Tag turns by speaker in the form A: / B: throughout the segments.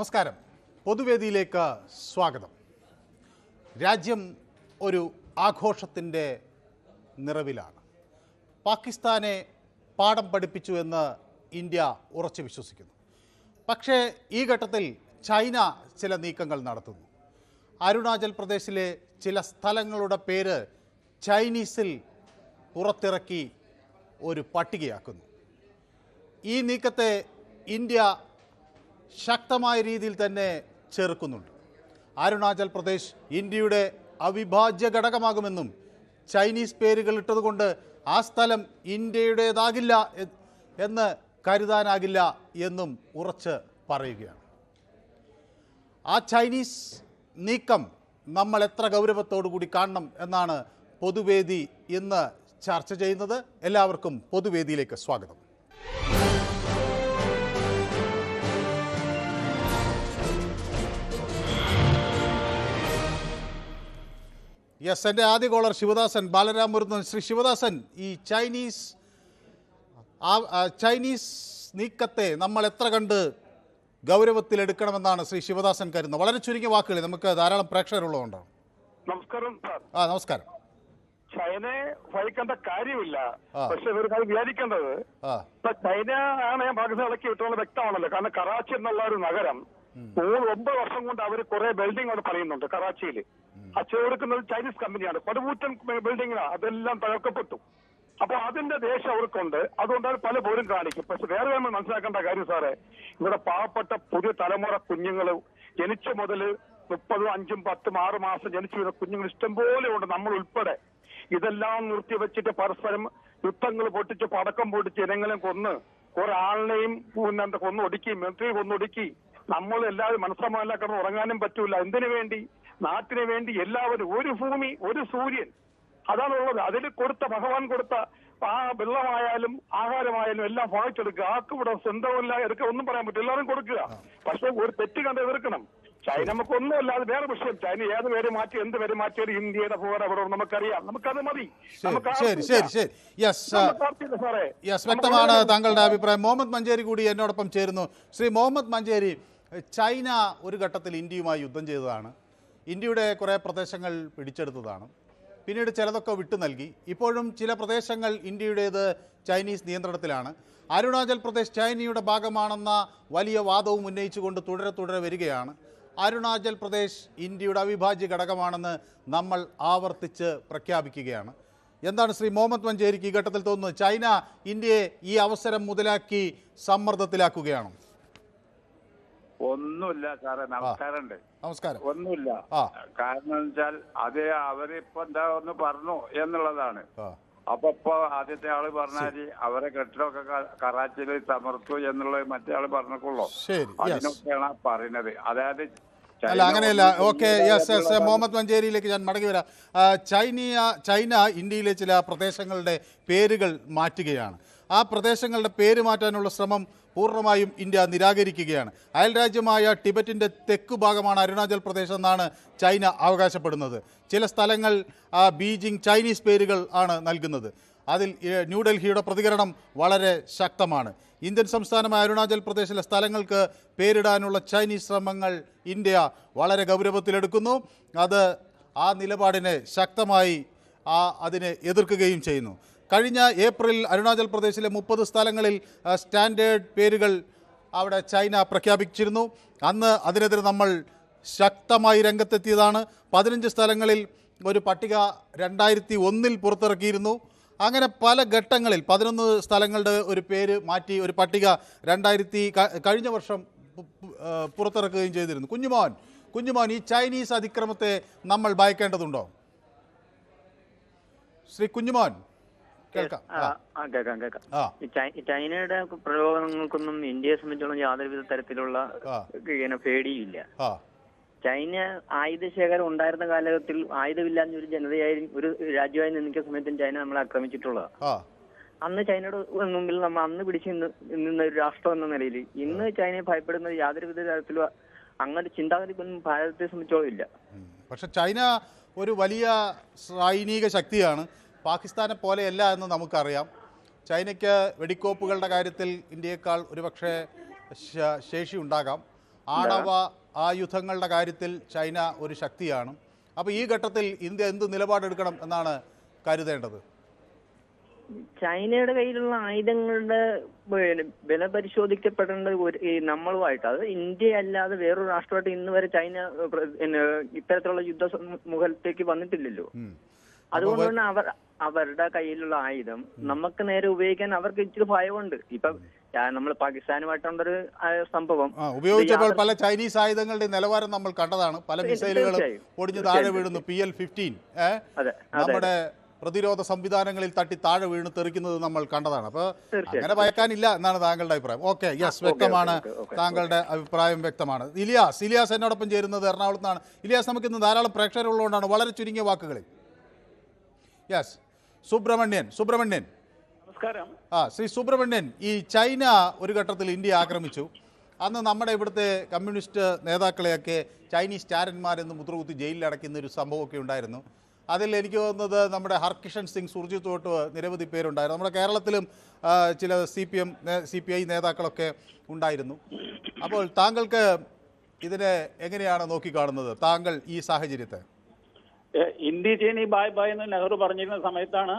A: നമസ്കാരം. പൊതുവേദിയിലേക്ക് സ്വാഗതം. രാജ്യം ഒരു ആഘോഷത്തിൻ്റെ നിറവിലാണ്. പാകിസ്ഥാനെ പാഠം പഠിപ്പിച്ചു എന്ന് ഇന്ത്യ ഉറച്ചു വിശ്വസിക്കുന്നു. പക്ഷേ ഈ ഘട്ടത്തിൽ ചൈന ചില നീക്കങ്ങൾ നടത്തുന്നു. അരുണാചൽ പ്രദേശിലെ ചില സ്ഥലങ്ങളുടെ പേര് ചൈനീസിൽ പുറത്തിറക്കി ഒരു പട്ടികയാക്കുന്നു. ഈ നീക്കത്തെ ഇന്ത്യ ശക്തമായ രീതിയിൽ തന്നെ ചെറുക്കുന്നുണ്ട്. അരുണാചൽ പ്രദേശ് ഇന്ത്യയുടെ അവിഭാജ്യ ഘടകമാകുമെന്നും ചൈനീസ് പേരുകൾ ഇട്ടതുകൊണ്ട് ആ സ്ഥലം ഇന്ത്യയുടേതാകില്ല എന്ന് കരുതാനാകില്ല എന്നും ഉറച്ച് പറയുകയാണ്. ആ ചൈനീസ് നീക്കം നമ്മൾ എത്ര ഗൗരവത്തോടു കൂടി കാണണം എന്നാണ് പൊതുവേദി ഇന്ന് ചർച്ച ചെയ്യുന്നത്. എല്ലാവർക്കും പൊതുവേദിയിലേക്ക് സ്വാഗതം. യെസ്, എൻ്റെ ആദ്യ കോളർ ശിവദാസൻ ബാലരാമപുരത്ത്. ശ്രീ ശിവദാസൻ, ഈ ചൈനീസ് നീക്കത്തെ നമ്മൾ എത്ര കണ്ട് ഗൗരവത്തിലെടുക്കണമെന്നാണ് ശ്രീ ശിവദാസൻ കരുതുന്നത്? വളരെ ചുരുങ്ങിയ വാക്കുകളിൽ, നമുക്ക് ധാരാളം പ്രേക്ഷകരുള്ളതുകൊണ്ടാണ്.
B: നമസ്കാരം സാർ.
A: നമസ്കാരം.
B: ചൈനയെ ഭയക്കേണ്ട കാര്യമില്ല. പക്ഷെ ഒരു കാര്യം വിചാരിക്കേണ്ടത്, ഇപ്പൊ ചൈന ആണ് ഞാൻ പാകിസ്ഥാൻ ഇളക്കി വിട്ടുള്ള വ്യക്തമാണല്ലോ. കാരണം കറാച്ചി എന്നുള്ള ഒരു നഗരം 9 വർഷം കൊണ്ട് അവർ കുറെ ബിൽഡിംഗ് അവിടെ പണിയുന്നുണ്ട് കറാച്ചിയിൽ. ആ ചേർക്കുന്നത് ചൈനീസ് കമ്പനിയാണ്. പടുകൂറ്റൻ ബിൽഡിങ്ങിനാണ്. അതെല്ലാം തകർക്കപ്പെട്ടു. അപ്പൊ അതിന്റെ ദേശം അവർക്കുണ്ട്. അതുകൊണ്ട് അവർ പല പോലും കാണിക്കും. പക്ഷെ വേറെ നമ്മൾ മനസ്സിലാക്കേണ്ട കാര്യം സാറേ, ഇവിടെ പാവപ്പെട്ട പുതിയ തലമുറ കുഞ്ഞുങ്ങൾ ജനിച്ച മുതൽ 30, 5, 10, 6 മാസം ജനിച്ചു വരുന്ന കുഞ്ഞുങ്ങൾ ഇഷ്ടംപോലെ ഉണ്ട്, നമ്മൾ ഉൾപ്പെടെ. ഇതെല്ലാം നിർത്തിവെച്ചിട്ട് പരസ്പരം യുദ്ധങ്ങൾ പൊട്ടിച്ച് പടക്കം പൊട്ടിച്ച് ജനങ്ങളെ കൊന്ന് കുറെ ആളിനെയും കൊന്നൊടുക്കി, മിലിറ്ററി കൊന്നൊടുക്കി. നമ്മൾ എല്ലാവരും മനസ്സമാല കിടന്ന് ഉറങ്ങാനും പറ്റൂല. എന്തിനു വേണ്ടി? നാട്ടിന് വേണ്ടി. എല്ലാവരും ഒരു ഭൂമി, ഒരു സൂര്യൻ, അതാണുള്ളത്. അതിൽ കൊടുത്ത ഭഗവാൻ കൊടുത്ത ആ വെള്ളമായാലും ആഹാരമായാലും എല്ലാം വാങ്ങിച്ചെടുക്കുക. ആർക്കും ഇവിടെ സ്വന്തമില്ല, എടുക്കുക, ഒന്നും പറയാൻ പറ്റില്ല. എല്ലാവരും കൊടുക്കുക. പക്ഷെ ഒരു തെറ്റ് കണ്ട് എതിർക്കണം. ചൈന നമുക്കൊന്നുമല്ലാതെ വേറെ വിഷയം. ചൈന ഏത് പേര് മാറ്റി എന്ത് പേര് മാറ്റിയാലും ഇന്ത്യയുടെ പോലെ അവിടെ നമുക്കറിയാം. നമുക്കത് മതി.
A: വ്യക്തമാണ് താങ്കളുടെ അഭിപ്രായം. മുഹമ്മദ് മഞ്ചേരി കൂടി എന്നോടൊപ്പം ചേരുന്നു. ശ്രീ മുഹമ്മദ് മഞ്ചേരി, ചൈന ഒരു ഘട്ടത്തിൽ ഇന്ത്യയുമായി യുദ്ധം ചെയ്തതാണ്. ഇന്ത്യയുടെ കുറേ പ്രദേശങ്ങൾ പിടിച്ചെടുത്തതാണ്. പിന്നീട് ചിലതൊക്കെ വിട്ടു നൽകി. ഇപ്പോഴും ചില പ്രദേശങ്ങൾ ഇന്ത്യയുടേത് ചൈനീസ് നിയന്ത്രണത്തിലാണ്. അരുണാചൽ പ്രദേശ് ചൈനയുടെ ഭാഗമാണെന്ന വലിയ വാദവും ഉന്നയിച്ചുകൊണ്ട് തുടരെ വരികയാണ്. അരുണാചൽ പ്രദേശ് ഇന്ത്യയുടെ അവിഭാജ്യ ഘടകമാണെന്ന് നമ്മൾ ആവർത്തിച്ച് പ്രഖ്യാപിക്കുകയാണ്. എന്താണ് ശ്രീ മുഹമ്മദ് മഞ്ചേരിക്ക് ഈ ഘട്ടത്തിൽ തോന്നുന്നത്? ചൈന ഇന്ത്യയെ ഈ അവസരം മുതലാക്കി സമ്മർദ്ദത്തിലാക്കുകയാണോ?
C: ഒന്നുമില്ല സാറേ. നമസ്കാരമുണ്ട്.
A: നമസ്കാരം.
C: ഒന്നുമില്ല. കാരണം വെച്ചാൽ അത് അവരിപ്പോ എന്താ ഒന്ന് പറഞ്ഞു എന്നുള്ളതാണ്. അപ്പൊ ഇപ്പൊ ആദ്യത്തെ ആള് പറഞ്ഞാല് അവരെ കെട്ടിടമൊക്കെ കറാച്ചിയിൽ തമർത്തു എന്നുള്ളത് മറ്റേ ആള് പറഞ്ഞോളൂ. അതിനൊക്കെയാണ് പറയുന്നത്. അതായത്
A: അല്ല, അങ്ങനെയല്ല. ഓക്കെ, യെസ്, മുഹമ്മദ് മഞ്ചേരിയിലേക്ക് ഞാൻ മടങ്ങി വരാം. ചൈന ഇന്ത്യയിലെ ചില പ്രദേശങ്ങളുടെ പേരുകൾ മാറ്റുകയാണ്. ആ പ്രദേശങ്ങളുടെ പേര് മാറ്റാനുള്ള ശ്രമം പൂർണ്ണമായും ഇന്ത്യ നിരാകരിക്കുകയാണ്. അയൽരാജ്യമായ ടിബറ്റിൻ്റെ തെക്കു ഭാഗമാണ് അരുണാചൽ പ്രദേശ് എന്നാണ് ചൈന അവകാശപ്പെടുന്നത്. ചില സ്ഥലങ്ങൾ ബീജിംഗ് ചൈനീസ് പേരുകൾ ആണ് നൽകുന്നത്. അതിൽ ന്യൂഡൽഹിയുടെ പ്രതികരണം വളരെ ശക്തമാണ്. ഇന്ത്യൻ സംസ്ഥാനമായ അരുണാചൽ പ്രദേശിലെ സ്ഥലങ്ങൾക്ക് പേരിടാനുള്ള ചൈനീസ് ശ്രമങ്ങൾ ഇന്ത്യ വളരെ ഗൗരവത്തിലെടുക്കുന്നു. അത് ആ നിലപാടിനെ ശക്തമായി അതിനെ എതിർക്കുകയും ചെയ്യുന്നു. കഴിഞ്ഞ ഏപ്രിലിൽ അരുണാചൽ പ്രദേശിലെ 30 സ്ഥലങ്ങളിൽ സ്റ്റാൻഡേർഡ് പേരുകൾ അവിടെ ചൈന പ്രഖ്യാപിച്ചിരുന്നു. അന്ന് അതിനെതിരെ നമ്മൾ ശക്തമായി രംഗത്തെത്തിയതാണ്. 15 സ്ഥലങ്ങളിൽ ഒരു പട്ടിക 2001 പുറത്തിറക്കിയിരുന്നു. അങ്ങനെ പല ഘട്ടങ്ങളിൽ 11 സ്ഥലങ്ങളുടെ ഒരു പേര് മാറ്റി ഒരു പട്ടിക കഴിഞ്ഞ വർഷം പുറത്തിറക്കുകയും ചെയ്തിരുന്നു. കുഞ്ഞുമോൻ, ഈ ചൈനീസ് അതിക്രമത്തെ നമ്മൾ ഭയക്കേണ്ടതുണ്ടോ? ശ്രീ കുഞ്ഞുമോൻ,
D: കേൾക്കാം. ചൈനയുടെ പ്രലോഭനങ്ങൾക്കൊന്നും ഇന്ത്യയെ സംബന്ധിച്ചോളം യാതൊരുവിധ തരത്തിലുള്ള പേടിയില്ല. ചൈന ആയുധശേഖരം ഉണ്ടായിരുന്ന കാലഘട്ടത്തിൽ ആയുധമില്ലാഞ്ഞ ഒരു ജനതയായി, ഒരു രാജ്യമായി നിന്നിക്കുന്ന സമയത്തും ചൈന നമ്മളെ ആക്രമിച്ചിട്ടുള്ളതാണ്. അന്ന് ചൈനയുടെ മുമ്പിൽ നമ്മൾ അന്ന് പിടിച്ചു നിന്ന ഒരു രാഷ്ട്രം എന്ന നിലയിൽ ഇന്ന് ചൈനയെ ഭയപ്പെടുന്ന യാതൊരുവിധ തരത്തിലും അങ്ങനെ ചിന്താഗതിക്കൊന്നും ഭാരതത്തെ സംബന്ധിച്ചോളം ഇല്ല.
A: പക്ഷെ ചൈന ഒരു വലിയ സൈനിക ശക്തിയാണ്. പാകിസ്ഥാനെ പോലെയല്ല എന്ന് നമുക്കറിയാം. ചൈനയ്ക്ക് വെടിക്കോപ്പുകളുടെ കാര്യത്തിൽ ഇന്ത്യയേക്കാൾ ഒരുപക്ഷെ ശേഷി ഉണ്ടാകാം. ആണവ ആയുധങ്ങളുടെ കാര്യത്തിൽ ചൈന ഒരു ശക്തിയാണ്. അപ്പോൾ ഈ ഘട്ടത്തിൽ ഇന്ത്യ എന്ത് നിലപാടെടുക്കണം എന്നാണ് കരുതേണ്ടത്?
D: ചൈനയുടെ കയ്യിലുള്ള ആയുധങ്ങളുടെ വില പരിശോധിക്കപ്പെടേണ്ടത് ഈ നമ്മളുമായിട്ട്, അത് ഇന്ത്യ അല്ലാതെ വേറൊരു രാഷ്ട്രമായിട്ട് ഇന്ന് വരെ ചൈന ഇത്തരത്തിലുള്ള യുദ്ധ മുഖത്തേക്ക് വന്നിട്ടില്ലല്ലോ. അതുകൊണ്ടാണ് അവരുടെ കയ്യിലുള്ള ആയുധം നമുക്ക് നേരെ ഉപയോഗിക്കാൻ അവർക്ക് ഇച്ചിരി ഭയമുണ്ട്. ഇപ്പൊ നമ്മൾ പാകിസ്ഥാനുമായിട്ടുള്ളൊരു സംഭവം
A: ഉപയോഗിച്ചപ്പോൾ പല ചൈനീസ് ആയുധങ്ങളുടെ നിലവാരം നമ്മൾ കണ്ടതാണ്. പല മിസൈലുകളും പൊടിഞ്ഞ് താഴെ വീഴുന്നു. PL-15 നമ്മുടെ പ്രതിരോധ സംവിധാനങ്ങളിൽ തട്ടി താഴെ വീണ് തെറിക്കുന്നത് നമ്മൾ കണ്ടതാണ്. അപ്പോൾ അങ്ങനെ ഭയക്കാനില്ല എന്നാണ് താങ്കളുടെ അഭിപ്രായം. ഓക്കെ, യെസ്, വ്യക്തമാണ്. താങ്കളുടെ അഭിപ്രായം വ്യക്തമാണ്. ഇലിയാസ് എന്നോടൊപ്പം ചേരുന്നത് എറണാകുളത്ത് നിന്നാണ്. ഇലിയാസ്, നമുക്കിന്ന് ധാരാളം പ്രേക്ഷകരുള്ളതുകൊണ്ടാണ് വളരെ ചുരുങ്ങിയ വാക്കുകളിൽ. യെസ്, സുബ്രഹ്മണ്യൻ.
B: നമസ്കാരം.
A: ശ്രീ സുബ്രഹ്മണ്യൻ, ഈ ചൈന ഒരു ഘട്ടത്തിൽ ഇന്ത്യ ആക്രമിച്ചു. അന്ന് നമ്മുടെ ഇവിടുത്തെ കമ്മ്യൂണിസ്റ്റ് നേതാക്കളെയൊക്കെ ചൈനീസ് ചാരന്മാരെന്ന് മുദ്രകുത്തി ജയിലിൽ അടയ്ക്കുന്ന ഒരു സംഭവമൊക്കെ ഉണ്ടായിരുന്നു. അതിൽ എനിക്ക് തോന്നുന്നത് നമ്മുടെ ഹർകിഷൻ സിംഗ്, സുർജിത് തൊട്ട് നിരവധി പേരുണ്ടായിരുന്നു. നമ്മുടെ കേരളത്തിലും ചില CPI നേതാക്കളൊക്കെ ഉണ്ടായിരുന്നു. അപ്പോൾ താങ്കൾക്ക് ഇതിനെ എങ്ങനെയാണ് നോക്കിക്കാണുന്നത്, താങ്കൾ ഈ സാഹചര്യത്തെ?
E: ഇന്ത്യ ചൈന ബായ് ബായ് എന്ന് നെഹ്റു പറഞ്ഞിരുന്ന സമയത്താണ്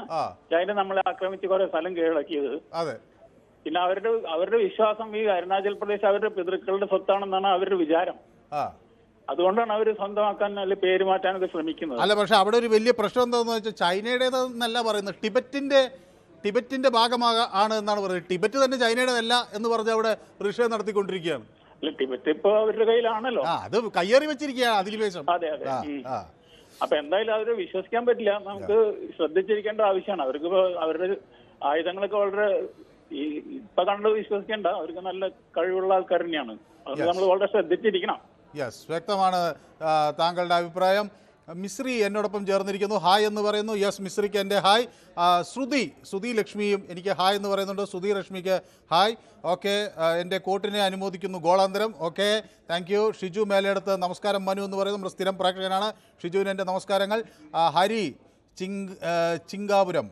E: ചൈന നമ്മളെ ആക്രമിച്ച് കുറെ സ്ഥലം കീഴടക്കിയത്.
A: അതെ.
E: പിന്നെ അവരുടെ വിശ്വാസം ഈ അരുണാചൽ പ്രദേശ് അവരുടെ പിതൃക്കളുടെ സ്വത്താണെന്നാണ് അവരുടെ വിചാരം. അതുകൊണ്ടാണ് അവർ സ്വന്തമാക്കാൻ അല്ലെ പേര് മാറ്റാനൊക്കെ ശ്രമിക്കുന്നത്.
A: അല്ല, പക്ഷെ അവിടെ ഒരു വലിയ പ്രശ്നം എന്താണെന്ന് വെച്ചാൽ ചൈനയുടേതെന്നല്ല പറയുന്നത്, ടിബറ്റിന്റെ ഭാഗമാണ് എന്നാണ് പറയുന്നത്. ടിബറ്റ് തന്നെ ചൈനയുടേതല്ല എന്ന് പറഞ്ഞ് അവിടെ റിഷ നടത്തിക്കൊണ്ടിരിക്കുകയാണ്.
E: ടിബറ്റ് ഇപ്പൊ അവരുടെ കയ്യിലാണല്ലോ.
A: അത് കയ്യേറി വെച്ചിരിക്കുകയാണ് അധിനിവേശം.
E: അതെ. അപ്പൊ എന്തായാലും അവരെ വിശ്വസിക്കാൻ പറ്റില്ല. നമുക്ക് ശ്രദ്ധിച്ചിരിക്കേണ്ട ആവശ്യമാണ്. അവർക്ക് അവരുടെ ആയുധങ്ങളൊക്കെ വളരെ ഇപ്പൊ കണ്ടത് വിശ്വസിക്കേണ്ട. അവർക്ക് നല്ല കഴിവുള്ള ആൾക്കാർ തന്നെയാണ്. അത് നമ്മൾ വളരെ ശ്രദ്ധിച്ചിരിക്കണം.
A: യെസ്, വ്യക്തമാണ് താങ്കളുടെ അഭിപ്രായം. മിശ്രി എന്നോടൊപ്പം ചേർന്നിരിക്കുന്നു. ഹായ് എന്ന് പറയുന്നു. യെസ്, മിശ്രിക്ക് എൻ്റെ ഹായ്. ശ്രുതി ലക്ഷ്മിയും എനിക്ക് ഹായ് എന്ന് പറയുന്നുണ്ട്. ശ്രുതി ലക്ഷ്മിക്ക് ഹായ്. ഓക്കെ, എൻ്റെ കോട്ടിനെ അനുമോദിക്കുന്നു ഗോളാന്തരം. Okay, thank you. ഷിജു മേലെടുത്ത് നമസ്കാരം മനു എന്ന് പറയുന്നത് നമ്മുടെ സ്ഥിരം പ്രേക്ഷകനാണ്. ഷിജുവിന് എൻ്റെ നമസ്കാരങ്ങൾ. ഹരി ചിങ്കാപുരം,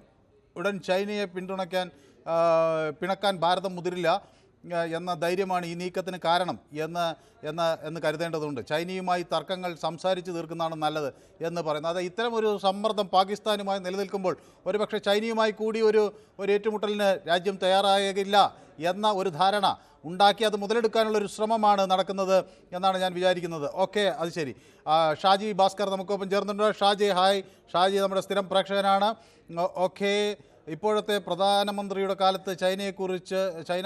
A: ഉടൻ ചൈനയെ പിണക്കാൻ ഭാരതം മുതിരില്ല എന്ന ധൈര്യമാണ് ഈ നീക്കത്തിന് കാരണം എന്ന് കരുതേണ്ടതുണ്ട്. ചൈനയുമായി തർക്കങ്ങൾ സംസാരിച്ച് തീർക്കുന്നതാണ് നല്ലത് എന്ന് പറയുന്നത്. അത് ഇത്തരം ഒരു സമ്മർദ്ദം പാകിസ്ഥാനുമായി നിലനിൽക്കുമ്പോൾ ഒരുപക്ഷെ ചൈനയുമായി കൂടി ഒരു ഏറ്റുമുട്ടലിന് രാജ്യം തയ്യാറാകില്ല എന്ന ഒരു ധാരണ ഉണ്ടാക്കി അത് മുതലെടുക്കാനുള്ളൊരു ശ്രമമാണ് നടക്കുന്നത് എന്നാണ് ഞാൻ വിചാരിക്കുന്നത്. ഓക്കെ, അത് ശരി. ഷാജി ഭാസ്കർ നമുക്കൊപ്പം ചേർന്നിട്ടുണ്ട്. ഷാജി ഹായ്. ഷാജി നമ്മുടെ സ്ഥിരം പ്രേക്ഷകനാണ്. ഓക്കെ, ഇപ്പോഴത്തെ പ്രധാനമന്ത്രിയുടെ കാലത്ത് ചൈന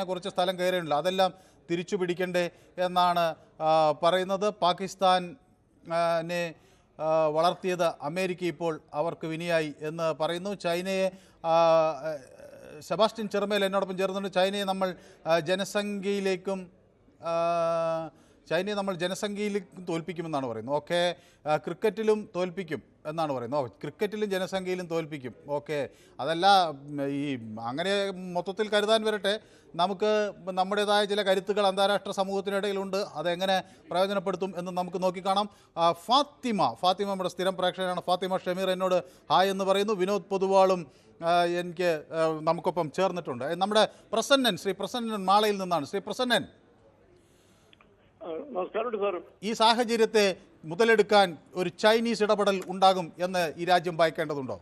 A: കുറച്ച് സ്ഥലം കയറിയിട്ടില്ല, അതെല്ലാം തിരിച്ചു പിടിക്കണ്ടേ എന്നാണ് പറയുന്നത്. പാകിസ്ഥാനെ വളർത്തിയത് അമേരിക്ക ഇപ്പോൾ അവർക്ക് വിനിയായി എന്ന് പറയുന്നു. ചൈനയെ സെബാസ്റ്റ്യൻ ചെറുമേൽ എന്നോടൊപ്പം ചേർന്നുണ്ട്. ചൈനയെ നമ്മൾ ജനസംഖ്യയിലേക്കും തോൽപ്പിക്കുമെന്നാണ് പറയുന്നത്. ഓക്കെ, ക്രിക്കറ്റിലും തോൽപ്പിക്കും എന്നാണ് പറയുന്നത്. ക്രിക്കറ്റിലും ജനസംഖ്യയിലും തോൽപ്പിക്കും. ഓക്കെ, അതല്ല, ഈ അങ്ങനെ മൊത്തത്തിൽ കരുതാൻ വരട്ടെ. നമുക്ക് നമ്മുടേതായ ചില കരുത്തുകൾ അന്താരാഷ്ട്ര സമൂഹത്തിനിടയിലുണ്ട്. അതെങ്ങനെ പ്രയോജനപ്പെടുത്തും എന്ന് നമുക്ക് നോക്കിക്കാണാം. ഫാത്തിമ നമ്മുടെ സ്ഥിരം പ്രേക്ഷകനാണ്. ഫാത്തിമ ഷമീർ എന്നോട് ഹായ് എന്ന് പറയുന്നു. വിനോദ് പൊതുവാളും നമുക്കൊപ്പം ചേർന്നിട്ടുണ്ട്. നമ്മുടെ ശ്രീ പ്രസന്നൻ മാളയിൽ നിന്നാണ്. ശ്രീ പ്രസന്നൻ,
B: നമസ്കാരം സാർ.
A: ഈ സാഹചര്യത്തെ മുതലെടുക്കാൻ ഒരു ചൈനീസ് ഇടപെടൽ ഉണ്ടാകും എന്ന് ഈ രാജ്യം ഭയക്കേണ്ടതുണ്ടോ?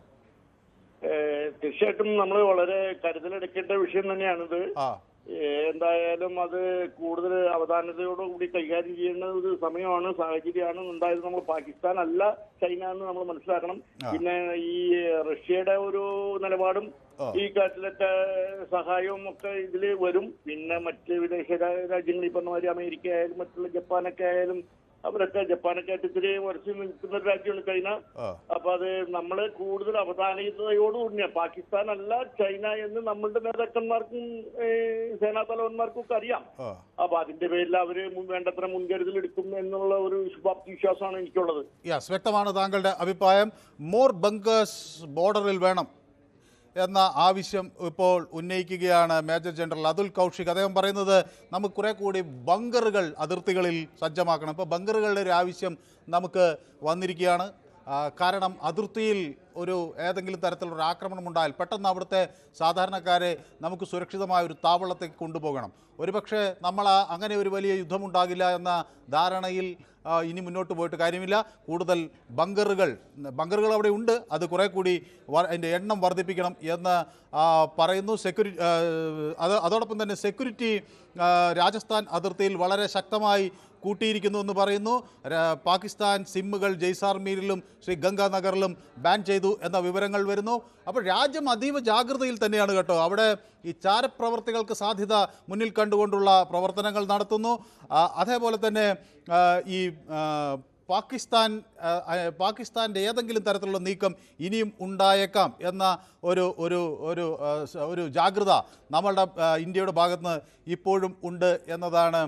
B: തീർച്ചയായിട്ടും നമ്മൾ വളരെ കരുതലെടുക്കേണ്ട വിഷയം തന്നെയാണിത്. എന്തായാലും അത് കൂടുതൽ അവധാനതയോടുകൂടി കൈകാര്യം ചെയ്യുന്ന ഒരു സമയമാണ്, സാഹചര്യമാണ് ഉണ്ടായത്. നമ്മൾ പാകിസ്ഥാൻ അല്ല ചൈന എന്ന് നമ്മൾ മനസ്സിലാക്കണം. പിന്നെ ഈ റഷ്യയുടെ ഒരു നിലപാടും ഈ കാര്യത്തിലൊക്കെ സഹായവും ഒക്കെ ഇതിൽ വരും. പിന്നെ മറ്റ് വിദേശ രാജ്യങ്ങൾ ഈ പറഞ്ഞ മാതിരി അമേരിക്ക ആയാലും മറ്റുള്ള ജപ്പാനൊക്കെ ആയാലും ജപ്പാനൊക്കെ ആയിട്ട് ഇത്തിരി ഉറച്ചു നിൽക്കുന്ന ഒരു രാജ്യമാണ് ചൈന. അപ്പൊ അത് നമ്മള് കൂടുതൽ അവധാനതയോടുകൂടിയ പാകിസ്ഥാൻ അല്ല ചൈന എന്ന് നമ്മളുടെ നേതാക്കന്മാർക്കും സേനാ തലവന്മാർക്കും ഒക്കെ അറിയാം. അപ്പൊ അതിന്റെ പേരിൽ അവര് വേണ്ടത്ര മുൻകരുതൽ എടുക്കും എന്നുള്ള ഒരു ശുഭാപ്തി വിശ്വാസമാണ് എനിക്കുള്ളത്.
A: വ്യക്തമാണ് താങ്കളുടെ അഭിപ്രായം. മോർ ബങ്കേഴ്സ് ബോർഡറിൽ വേണം എന്ന ആവശ്യം ഇപ്പോൾ ഉന്നയിക്കുകയാണ് മേജർ ജനറൽ അതുൽ കൗഷിക്. അദ്ദേഹം പറയുന്നത് നമുക്ക് കുറെ കൂടി ബങ്കറുകൾ അതിർത്തികളിൽ സജ്ജമാക്കണം. ഇപ്പോൾ ബങ്കറുകളുടെ ഒരു ആവശ്യം നമുക്ക് വന്നിരിക്കുകയാണ്. കാരണം അതിർത്തിയിൽ ഒരു ഏതെങ്കിലും തരത്തിലുള്ള ആക്രമണം ഉണ്ടായാൽ പെട്ടെന്ന് അവിടുത്തെ സാധാരണക്കാരെ നമുക്ക് സുരക്ഷിതമായ ഒരു താവളത്തേക്ക് കൊണ്ടുപോകണം. ഒരുപക്ഷെ നമ്മൾ അങ്ങനെ ഒരു വലിയ യുദ്ധമുണ്ടാകില്ല എന്ന ധാരണയിൽ ഇനി മുന്നോട്ട് പോയിട്ട് കാര്യമില്ല. കൂടുതൽ ബങ്കറുകൾ അവിടെ ഉണ്ട്, അത് കുറേ കൂടി അതിൻ്റെ എണ്ണം വർദ്ധിപ്പിക്കണം എന്ന് പറയുന്നു. അതോടൊപ്പം തന്നെ സെക്യൂരിറ്റി രാജസ്ഥാൻ അതിർത്തിയിൽ വളരെ ശക്തമായി കൂട്ടിയിരിക്കുന്നു എന്ന് പറയുന്നു. പാകിസ്ഥാൻ സിമ്മുകൾ ജയ്സാൽമീരിലും ശ്രീ ഗംഗാനഗറിലും ബാൻ ചെയ്തു എന്ന വിവരങ്ങൾ വരുന്നു. അപ്പോൾ രാജ്യം അതീവ ജാഗ്രതയിൽ തന്നെയാണ് കേട്ടോ. അവിടെ ഈ ചാരപ്രവർത്തികൾക്ക് സാധ്യത മുന്നിൽ കണ്ടുകൊണ്ടുള്ള പ്രവർത്തനങ്ങൾ നടത്തുന്നു. അതേപോലെ തന്നെ ഈ പാകിസ്ഥാൻ്റെ ഏതെങ്കിലും തരത്തിലുള്ള നീക്കം ഇനിയും ഉണ്ടായേക്കാം എന്ന ഒരു ജാഗ്രത നമ്മളുടെ ഇന്ത്യയുടെ ഭാഗത്തുനിന്ന് ഇപ്പോഴും ഉണ്ട് എന്നതാണ്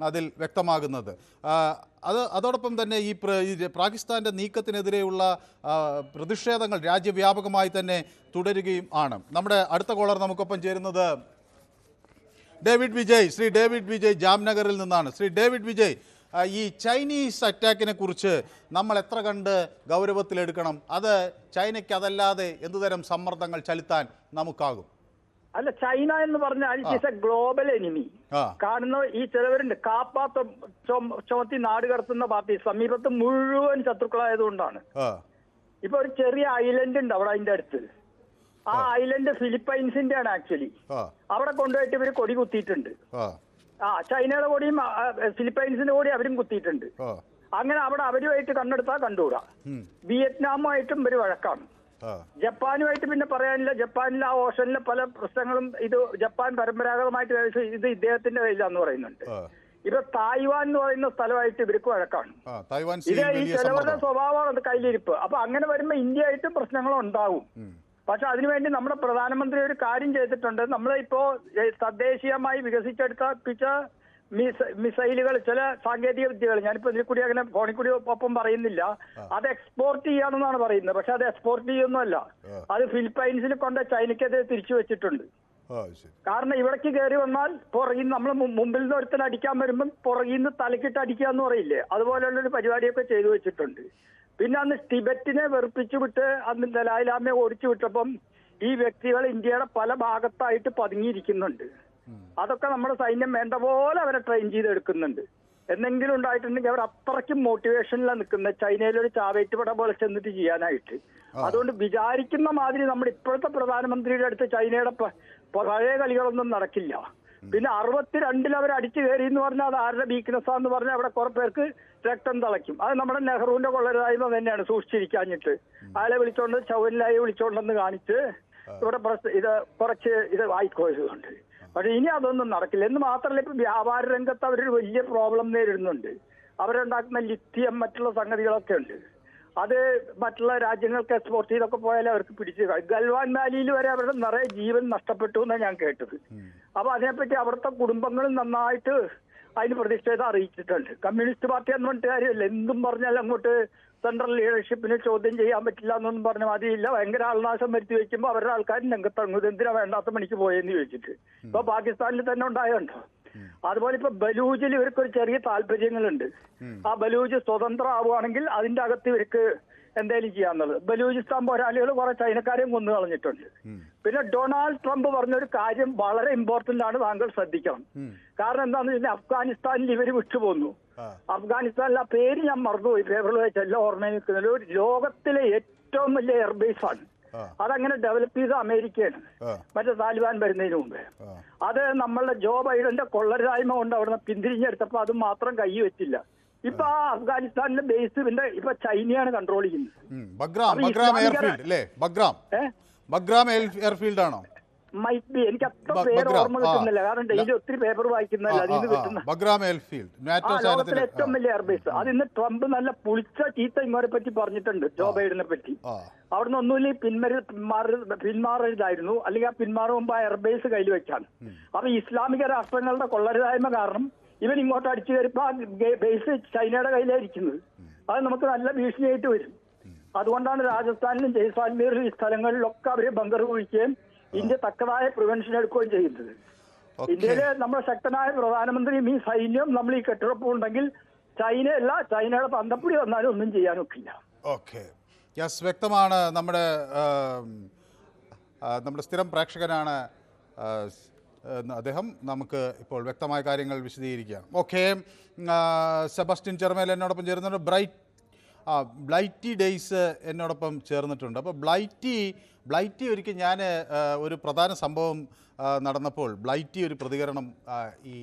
A: അതിൽ വ്യക്തമാകുന്നത്. അതോടൊപ്പം തന്നെ ഈ പാകിസ്ഥാൻ്റെ നീക്കത്തിനെതിരെയുള്ള പ്രതിഷേധങ്ങൾ രാജ്യവ്യാപകമായി തന്നെ തുടരുകയും ആണ്. നമ്മുടെ അടുത്ത കോളർ നമുക്കൊപ്പം ചേരുന്നത് ഡേവിഡ് വിജയ്, ശ്രീ ഡേവിഡ് വിജയ് ജാംനഗറിൽ നിന്നാണ്. ശ്രീ ഡേവിഡ് വിജയ്, ഈ ചൈനീസ് അറ്റാക്കിനെ കുറിച്ച് നമ്മൾ എത്ര കണ്ട് ഗൗരവത്തിലെടുക്കണം? അത് ചൈനയ്ക്ക് അതല്ലാതെ എന്തുതരം സമ്മർദ്ദങ്ങൾ ചെലുത്താൻ നമുക്കാകും?
F: അല്ല, ചൈന എന്ന് പറഞ്ഞാൽ ഇറ്റ് എ ഗ്ലോബൽ എനിമി. കാണുന്ന ഈ ചിലവരുണ്ട് കാപ്പ ചുമത്തി നാട് കടത്തുന്ന പാർട്ടി സമീപത്ത് മുഴുവൻ ശത്രുക്കളായതുകൊണ്ടാണ്. ഇപ്പൊ ഒരു ചെറിയ ഐലൻഡ് ഉണ്ട് അവിടെ, അതിന്റെ അടുത്ത്. ആ ഐലൻഡ് ഫിലിപ്പൈൻസിന്റെ ആണ് ആക്ച്വലി. അവിടെ കൊണ്ടുപോയിട്ട് ഇവര് കൊടി കുത്തിയിട്ടുണ്ട്. ചൈനയുടെ കൊടിയും ഫിലിപ്പൈൻസിന്റെ കൊടി അവരും കുത്തിയിട്ടുണ്ട്. അങ്ങനെ അവിടെ അവരുമായിട്ട് കണ്ണെടുത്താൽ കണ്ടുകൂടാ. വിയറ്റ്നാമുമായിട്ടും ഇവര് വഴക്കാണ്. ജപ്പാനുമായിട്ട് പിന്നെ പറയാനില്ല. ജപ്പാനിലെ ആ ഓഷനിലെ പല പ്രശ്നങ്ങളും ഇത് ജപ്പാൻ പരമ്പരാഗതമായിട്ട് ഇത് ഇദ്ദേഹത്തിന്റെ കയ്യിലാന്ന് പറയുന്നുണ്ട്. ഇപ്പൊ തായ്വാൻ എന്ന് പറയുന്ന സ്ഥലമായിട്ട് ഇവർക്ക് വഴക്കാണ്. ഇത് ഈ ചിലവരുടെ സ്വഭാവമാണ് അത് കയ്യിലിരിപ്പ്. അപ്പൊ അങ്ങനെ വരുമ്പോ ഇന്ത്യ ആയിട്ടും പ്രശ്നങ്ങളുണ്ടാവും. പക്ഷെ അതിനുവേണ്ടി നമ്മുടെ പ്രധാനമന്ത്രി ഒരു കാര്യം ചെയ്തിട്ടുണ്ട്. നമ്മളിപ്പോ തദ്ദേശീയമായി വികസിച്ചെടുപ്പിച്ച മിസൈലുകൾ, ചില സാങ്കേതിക വിദ്യകൾ, ഞാനിപ്പോ ഇതിൽ കൂടി അങ്ങനെ ഫോണിൽ കൂടി ഒപ്പം പറയുന്നില്ല, അത് എക്സ്പോർട്ട് ചെയ്യാണെന്നാണ് പറയുന്നത്. പക്ഷെ അത് എക്സ്പോർട്ട് ചെയ്യൊന്നുമല്ല. അത് ഫിലിപ്പൈൻസിൽ കൊണ്ട് ചൈനയ്ക്കെതിരെ തിരിച്ചു വെച്ചിട്ടുണ്ട്. കാരണം ഇവിടേക്ക് കയറി വന്നാൽ പുറകിൽ നമ്മൾ മുമ്പിൽ നിന്ന് ഒരുത്തൻ അടിക്കാൻ വരുമ്പം പുറകിൽ നിന്ന് തലക്കിട്ട് അടിക്കുക എന്ന് പറയില്ലേ, അതുപോലെയുള്ളൊരു പരിപാടിയൊക്കെ ചെയ്തു വെച്ചിട്ടുണ്ട്. പിന്നെ അന്ന് ടിബറ്റിനെ വെറുപ്പിച്ചു വിട്ട് അന്ന് ദലായിലാമയെ ഓടിച്ചു വിട്ടപ്പം ഈ വ്യക്തികൾ ഇന്ത്യയുടെ പല ഭാഗത്തായിട്ട് പതുങ്ങിയിരിക്കുന്നുണ്ട്. അതൊക്കെ നമ്മുടെ സൈന്യം വേണ്ട പോലെ അവരെ ട്രെയിൻ ചെയ്തെടുക്കുന്നുണ്ട്. എന്തെങ്കിലും ഉണ്ടായിട്ടുണ്ടെങ്കിൽ അവർ അത്രയ്ക്കും മോട്ടിവേഷനിലാണ് നിൽക്കുന്നത്, ചൈനയിലൊരു ചാവേറ്റുപട പോലെ ചെന്നിട്ട് ചെയ്യാനായിട്ട്. അതുകൊണ്ട് വിചാരിക്കുന്ന മാതിരി നമ്മുടെ ഇപ്പോഴത്തെ പ്രധാനമന്ത്രിയുടെ അടുത്ത് ചൈനയുടെ പഴയ കളികളൊന്നും നടക്കില്ല. പിന്നെ 62 അവർ അടിച്ചു കയറി എന്ന് പറഞ്ഞാൽ അത് ആരുടെ വീക്ക്നെസ്സാന്ന് പറഞ്ഞാൽ അവിടെ കുറെ പേർക്ക് രക്തം തിളയ്ക്കും. അത് നമ്മുടെ നെഹ്റുവിന്റെ കൊള്ളരുതായ്മ തന്നെയാണ്, സൂക്ഷിച്ചിരിക്കാഞ്ഞിട്ട്. അയാളെ വിളിച്ചോണ്ട് ചൗവനിലായി വിളിച്ചോണ്ടെന്ന് കാണിച്ച് ഇവിടെ കുറച്ച് വായിക്കോയതുകൊണ്ട്. പക്ഷെ ഇനി അതൊന്നും നടക്കില്ല. എന്ന് മാത്രമല്ല, ഇപ്പൊ വ്യാപാര രംഗത്ത് അവരൊരു വലിയ പ്രോബ്ലം നേരിടുന്നുണ്ട്. അവരുണ്ടാക്കുന്ന ലിഥിയം മറ്റുള്ള സംഗതികളൊക്കെ ഉണ്ട്. അത് മറ്റുള്ള രാജ്യങ്ങൾക്ക് എക്സ്പോർട്ട് ചെയ്തൊക്കെ പോയാലേ അവർക്ക് പിടിച്ചു. ഗൽവാൻ വാലിയിൽ വരെ അവരുടെ നിറയെ ജീവൻ നഷ്ടപ്പെട്ടു എന്നാണ് ഞാൻ കേട്ടത്. അപ്പൊ അതിനെപ്പറ്റി അവിടുത്തെ കുടുംബങ്ങളും നന്നായിട്ട് അതിന് പ്രതിഷേധം അറിയിച്ചിട്ടുണ്ട്. കമ്മ്യൂണിസ്റ്റ് പാർട്ടി എന്ന് പറഞ്ഞിട്ട് കാര്യമില്ല, എന്തും പറഞ്ഞാൽ അങ്ങോട്ട് സെൻട്രൽ ലീഡർഷിപ്പിനെ ചോദ്യം ചെയ്യാൻ പറ്റില്ല എന്നൊന്നും പറഞ്ഞ മതിയില്ല. ഭയങ്കര ആൾനാശം വരുത്തി വെക്കുമ്പോൾ അവരുടെ ആൾക്കാർ രംഗത്തിറങ്ങും, എന്തിനാ വേണ്ടാത്ത പണിക്ക് പോയെന്ന് ചോദിച്ചിട്ട്. ഇപ്പൊ പാകിസ്ഥാനിൽ തന്നെ ഉണ്ടായുണ്ടോ? അതുപോലെ ഇപ്പൊ ബലൂജിൽ ഇവർക്കൊരു ചെറിയ താല്പര്യങ്ങളുണ്ട്. ആ ബലൂജ് സ്വതന്ത്രം ആവുകയാണെങ്കിൽ അതിന്റെ അകത്ത് ഇവർക്ക് എന്തായാലും ചെയ്യാന്നുള്ളത്. ബലൂചിസ്ഥാൻ പോരാളികൾ കുറെ ചൈനക്കാരെയും കൊന്നു കളഞ്ഞിട്ടുണ്ട്. പിന്നെ ഡൊണാൾഡ് ട്രംപ് പറഞ്ഞൊരു കാര്യം വളരെ ഇമ്പോർട്ടന്റ് ആണ്, താങ്കൾ ശ്രദ്ധിക്കണം. കാരണം എന്താണെന്ന് വെച്ചാൽ അഫ്ഗാനിസ്ഥാനിൽ ഇവർ വിട്ടുപോന്നു. അഫ്ഗാനിസ്ഥാനിൽ ആ പേര് ഞാൻ മറന്നുപോയി, പേപ്പറിൽ വെച്ചെല്ലാം ഓർമ്മയിൽ നിൽക്കുന്നത്. ഒരു ലോകത്തിലെ ഏറ്റവും വലിയ എയർബേസ് ആണ്. അതങ്ങനെ ഡെവലപ്പ് ചെയ്ത അമേരിക്കയാണ്, മറ്റേ താലിബാൻ വരുന്നതിന് മുമ്പേ. അത് നമ്മളുടെ ജോ ബൈഡന്റെ കൊള്ളരായ്മ കൊണ്ട് അവിടുന്ന് പിന്തിരിഞ്ഞെടുത്തപ്പോ അത് മാത്രം കൈ വെച്ചില്ല. ഇപ്പൊ ആ അഫ്ഗാനിസ്ഥാനിലെ ബേസ് പിന്നെ ഇപ്പൊ ചൈനയാണ് കൺട്രോൾ ചെയ്യുന്നത്.
A: ബഗ്രാം എയർഫീൽഡ് ആണോ?
F: മൈറ്റ് ബി, എനിക്ക് അത്ര പേര് ഓർമ്മ കിട്ടുന്നില്ല. കാരണം ഡെയിലി ഒത്തിരി പേപ്പർ വായിക്കുന്നതല്ല, അതിൽ നിന്ന് കിട്ടുന്ന ലോകത്തിലെ ഏറ്റവും വലിയ എയർബേസ്. അത് ഇന്ന് ട്രംപ് നല്ല പുളിച്ച ചീത്ത ഇങ്ങോരെ പറ്റി പറഞ്ഞിട്ടുണ്ട്, ജോ ബൈഡനെ പറ്റി. അവിടുന്ന് ഒന്നുമില്ല പിന്മാറരുതായിരുന്നു, അല്ലെങ്കിൽ ആ പിന്മാറുമ്പോ ആ എയർബേസ് കയ്യിൽ വെച്ചാണ്. അപ്പൊ ഇസ്ലാമിക രാഷ്ട്രങ്ങളുടെ കൊള്ളരുതായ്മ കാരണം ഇവൻ ഇങ്ങോട്ട് അടിച്ചു കയറിപ്പോ ആ ബേസ് ചൈനയുടെ കയ്യിലായിരിക്കുന്നത്. അത് നമുക്ക് നല്ല ഭീഷണിയായിട്ട് വരും. അതുകൊണ്ടാണ് രാജസ്ഥാനിലും ജയ്സാൽമീറിലും ഈ സ്ഥലങ്ങളിലൊക്കെ അവര് ബങ്കർ കുഴിക്കുകയും ഇന്ത്യ തക്കതായ പ്രിവെൻഷൻ എടുക്കുകയും ചെയ്യുന്നത്. ഇന്ത്യയിലെ നമ്മുടെ ശക്തനായ പ്രധാനമന്ത്രിയും ഈ സൈന്യവും നമ്മൾ ഈ കെട്ടുറപ്പുണ്ടെങ്കിൽ ചൈനയല്ല, ചൈനയുടെ തന്തപ്പൊടി വന്നാലും ഒന്നും ചെയ്യാനൊക്കില്ല.
A: ഓക്കെ, യെസ്, വ്യക്തമാണ്. നമ്മുടെ സ്ഥിരം പ്രേക്ഷകനാണ് അദ്ദേഹം. നമുക്ക് ഇപ്പോൾ വ്യക്തമായ കാര്യങ്ങൾ വിശദീകരിക്കുകയാണ്. ഓക്കെ, സെബാസ്റ്റ്യൻ ചെർമേൽ എന്നോടൊപ്പം ചേരുന്നുണ്ട്. ബ്ലൈറ്റി ഡേയ്സ് എന്നോടൊപ്പം ചേർന്നിട്ടുണ്ട്. അപ്പോൾ ബ്ലൈറ്റി ഒരിക്കൽ ഞാൻ ഒരു പ്രധാന സംഭവം നടന്നപ്പോൾ ബ്ലൈറ്റി ഒരു പ്രതികരണം ഈ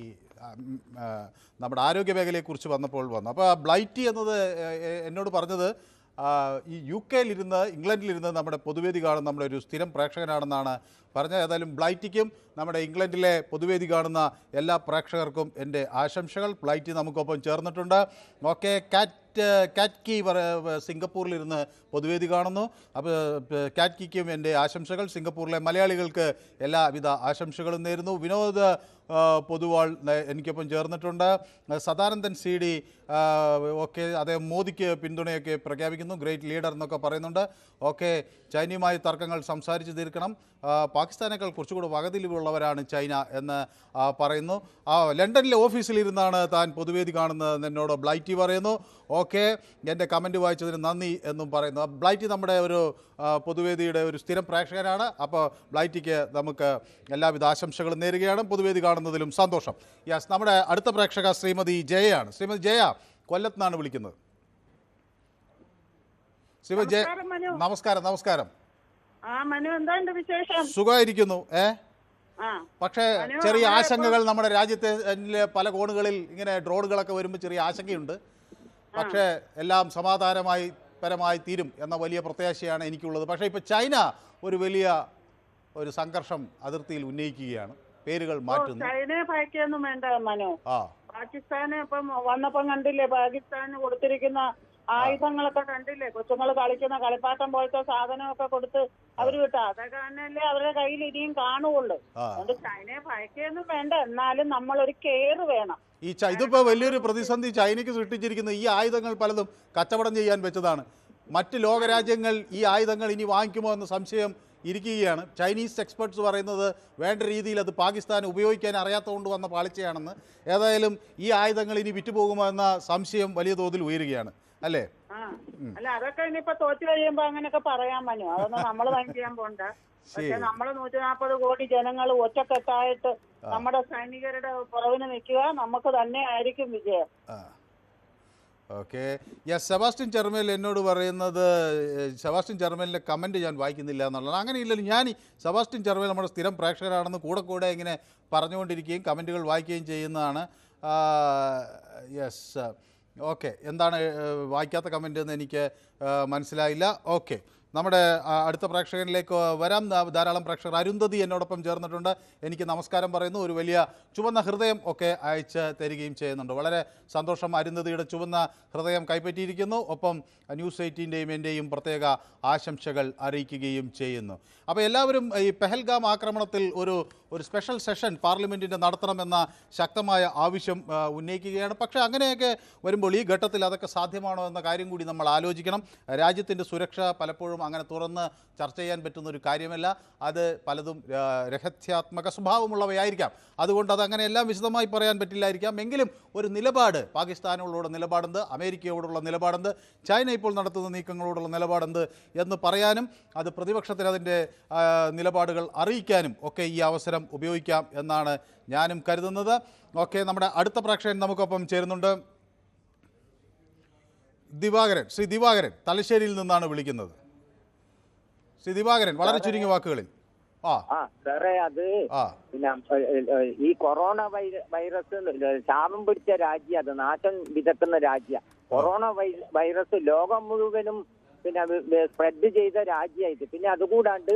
A: നമ്മുടെ ആരോഗ്യ മേഖലയെക്കുറിച്ച് വന്നപ്പോൾ വന്നു. അപ്പോൾ ബ്ലൈറ്റി എന്നത് എന്നോട് പറഞ്ഞത് ഈ UK ഇംഗ്ലണ്ടിലിരുന്ന് നമ്മുടെ പൊതുവേദി കാണുന്ന നമ്മുടെ ഒരു സ്ഥിരം പ്രേക്ഷകനാണെന്നാണ് പറഞ്ഞത്. ഏതായാലും ബ്ലൈറ്റിക്കും നമ്മുടെ ഇംഗ്ലണ്ടിലെ പൊതുവേദി കാണുന്ന എല്ലാ പ്രേക്ഷകർക്കും എൻ്റെ ആശംസകൾ. ബ്ലൈറ്റി നമുക്കൊപ്പം ചേർന്നിട്ടുണ്ട്. ഓക്കെ, കാറ്റ്കി സിംഗപ്പൂരിലിരുന്ന് പൊതുവേദി കാണുന്നു. അപ്പോൾ കാറ്റ്കിക്കും എൻ്റെ ആശംസകൾ. സിംഗപ്പൂരിലെ മലയാളികൾക്ക് എല്ലാവിധ ആശംസകളും നേരുന്നു. വിനോദ് പൊതുവാൾ എനിക്കൊപ്പം ചേർന്നിട്ടുണ്ട്. സദാനന്ദൻ CD ഓക്കെ, അദ്ദേഹം മോദിക്ക് പിന്തുണയൊക്കെ പ്രഖ്യാപിക്കുന്നു. ഗ്രേറ്റ് ലീഡർ എന്നൊക്കെ പറയുന്നുണ്ട്. ഓക്കെ, ചൈനയുമായി തർക്കങ്ങൾ സംസാരിച്ച് തീർക്കണം. പാകിസ്ഥാനേക്കാൾ കുറച്ചുകൂടി വകതിരിവുള്ളവരാണ് ചൈന എന്ന് പറയുന്നു. ലണ്ടനിലെ ഓഫീസിലിരുന്നാണ് താൻ പൊതുവേദി കാണുന്നതെന്ന് എന്നോട് ബ്ലൈറ്റി പറയുന്നു. ഓക്കെ, എൻ്റെ കമൻറ്റ് വായിച്ചതിന് നന്ദി എന്നും പറയുന്നു. ബ്ലൈറ്റി നമ്മുടെ ഒരു പൊതുവേദിയുടെ ഒരു സ്ഥിരം പ്രേക്ഷകനാണ്. അപ്പോൾ ബ്ലൈറ്റിക്ക് നമുക്ക് എല്ലാവിധ ആശംസകളും നേരുകയാണ്. പൊതുവേദി കാണുന്നതിലും സന്തോഷം. യെസ്, നമ്മുടെ അടുത്ത പ്രേക്ഷക ശ്രീമതി ജയയാണ്. ശ്രീമതി ജയ കൊല്ലത്തുനിന്നാണ് വിളിക്കുന്നത്. ശ്രീമതി ജയ, നമസ്കാരം. നമസ്കാരം. സുഖമായിരിക്കുന്നു. പക്ഷേ ചെറിയ ആശങ്കകൾ നമ്മുടെ രാജ്യത്തെ പല കോണുകളിൽ ഇങ്ങനെ ഡ്രോണുകളൊക്കെ വരുമ്പോൾ ചെറിയ ആശങ്കയുണ്ട്. പക്ഷേ എല്ലാം സമാധാനപരമായി തീരും എന്ന വലിയ പ്രത്യാശയാണ് എനിക്കുള്ളത്. പക്ഷേ ഇപ്പോൾ ചൈന ഒരു സംഘർഷം അതിർത്തിയിൽ ഉന്നയിക്കുകയാണ്. പേരുകൾ മാറ്റുന്നു.
G: ചൈനയെ ഭയക്കൊന്നും വേണ്ട മനോ. പാകിസ്ഥാന് ഇപ്പം വന്നപ്പം കണ്ടില്ലേ, പാകിസ്ഥാന് കൊടുത്തിരിക്കുന്ന ആയുധങ്ങളൊക്കെ കണ്ടില്ലേ, കൊച്ചുങ്ങൾ കളിക്കുന്ന കളിപ്പാട്ടം പോലത്തെ സാധനമൊക്കെ കൊടുത്ത് അവര് വിട്ടാ. അതൊക്കെ തന്നെയല്ലേ അവരുടെ കയ്യിൽ ഇനിയും കാണുള്ളൂ. അതുകൊണ്ട് ചൈനയെ ഭയക്കൊന്നും വേണ്ട. എന്നാലും നമ്മളൊരു കെയർ വേണം.
A: ഇതിപ്പോ വലിയൊരു പ്രതിസന്ധി ചൈനയ്ക്ക് സൃഷ്ടിച്ചിരിക്കുന്ന ഈ ആയുധങ്ങൾ പലതും കച്ചവടം ചെയ്യാൻ വെച്ചതാണ്. മറ്റ് ലോകരാജ്യങ്ങൾ ഈ ആയുധങ്ങൾ ഇനി വാങ്ങിക്കുമോ എന്ന സംശയം ഇരിക്കുകയാണ്. ചൈനീസ് എക്സ്പെർട്സ് പറയുന്നത് വേണ്ട രീതിയിൽ അത് പാകിസ്ഥാൻ ഉപയോഗിക്കാൻ അറിയാത്തതുകൊണ്ട് വന്ന പാളിച്ചയാണെന്ന്. ഏതായാലും ഈ ആയുധങ്ങൾ ഇനി വിറ്റുപോകുമോ എന്ന സംശയം വലിയ തോതിൽ ഉയരുകയാണ്, അല്ലേ?
G: അല്ല, അതൊക്കെ ഇനിയിപ്പോ തോറ്റു കഴിയുമ്പോ അങ്ങനെയൊക്കെ പറയാൻ പറ്റൂ. അതൊന്നും നമ്മൾ ഭയം ചെയ്യാൻ പോണ്ട. പക്ഷെ നമ്മള് 140 കോടി ജനങ്ങൾ ഒറ്റക്കെട്ടായിട്ട് നമ്മുടെ സൈനികരുടെ പുറവിന് നിൽക്കുക. നമുക്ക് തന്നെ ആയിരിക്കും വിജയം.
A: ഓക്കെ, സെബാസ്റ്റ്യൻ ചെർമേൽ എന്നോട് പറയുന്നത്, സെബാസ്റ്റ്യൻ ചെർമേലിൻ്റെ കമൻറ്റ് ഞാൻ വായിക്കുന്നില്ല എന്നുള്ളതാണ്. അങ്ങനെയില്ലല്ലോ, ഞാൻ സെബാസ്റ്റ്യൻ ചെർമേൽ നമ്മുടെ സ്ഥിരം പ്രേക്ഷകരാണെന്ന് കൂടെ ഇങ്ങനെ പറഞ്ഞുകൊണ്ടിരിക്കുകയും കമൻറ്റുകൾ വായിക്കുകയും ചെയ്യുന്നതാണ്. യെസ്, ഓക്കെ, എന്താണ് വായിക്കാത്ത കമൻറ്റ് എന്ന് എനിക്ക് മനസ്സിലായില്ല. ഓക്കെ, നമ്മുടെ അടുത്ത പ്രേക്ഷകനിലേക്ക് വരാം. ധാരാളം പ്രേക്ഷകർ. അരുന്ധതി എന്നോടൊപ്പം ചേർന്നിട്ടുണ്ട്. എനിക്ക് നമസ്കാരം പറയുന്നു. ഒരു വലിയ ചുവന്ന ഹൃദയം ഒക്കെ അയച്ച് തരികയും ചെയ്യുന്നുണ്ട്. വളരെ സന്തോഷം. അരുന്ധതിയുടെ ചുവന്ന ഹൃദയം കൈപ്പറ്റിയിരിക്കുന്നു. ഒപ്പം ന്യൂസ് 18-ൻ്റെയും എൻ്റെയും പ്രത്യേക ആശംസകൾ അറിയിക്കുകയും ചെയ്യുന്നു. അപ്പോൾ എല്ലാവരും ഈ പെഹൽഗാം ആക്രമണത്തിൽ ഒരു സ്പെഷ്യൽ സെഷൻ പാർലമെൻറ്റിൻ്റെ നടത്തണമെന്ന ശക്തമായ ആവശ്യം ഉന്നയിക്കുകയാണ്. പക്ഷേ അങ്ങനെയൊക്കെ വരുമ്പോൾ ഈ ഘട്ടത്തിൽ അതൊക്കെ സാധ്യമാണോ എന്ന കാര്യം കൂടി നമ്മൾ ആലോചിക്കണം. രാജ്യത്തിൻ്റെ സുരക്ഷ പലപ്പോഴും അങ്ങനെ തുറന്ന് ചർച്ച ചെയ്യാൻ പറ്റുന്ന ഒരു കാര്യമല്ല. അത് പലതും രഹസ്യാത്മക സ്വഭാവമുള്ളവയായിരിക്കാം. അതുകൊണ്ട് അതങ്ങനെ എല്ലാം വിശദമായി പറയാൻ പറ്റില്ലായിരിക്കാം. എങ്കിലും ഒരു നിലപാട്, പാകിസ്ഥാനോടുള്ള നിലപാടെന്ത്, അമേരിക്കയോടുള്ള നിലപാടെന്ത്, ചൈന ഇപ്പോൾ നടത്തുന്ന നീക്കങ്ങളോടുള്ള നിലപാടെന്ത് എന്ന് പറയാനും അത് പ്രതിപക്ഷത്തിന് അതിൻ്റെ നിലപാടുകൾ അറിയിക്കാനും ഒക്കെ ഈ അവസരം ഉപയോഗിക്കാം എന്നാണ് ഞാനും കരുതുന്നത്. ഓക്കെ, നമ്മുടെ അടുത്ത പ്രേക്ഷകൻ നമുക്കൊപ്പം ചേരുന്നുണ്ട്. ദിവാകരൻ. ശ്രീ ദിവാകരൻ തലശ്ശേരിയിൽ നിന്നാണ് വിളിക്കുന്നത്. ശ്രീ ദിവാകരൻ, വളരെ ചുരുങ്ങിയ വാക്കുകളിൽ.
H: സാറേ, അത് പിന്നെ ഈ കൊറോണ വൈറസ് ശാപം പിടിച്ച രാജ്യം, അത് നാശം വിതക്കുന്ന രാജ്യം. കൊറോണ വൈറസ് ലോകം മുഴുവനും പിന്നെ സ്പ്രെഡ് ചെയ്ത രാജ്യമായിട്ട്, പിന്നെ അതുകൂടാണ്ട്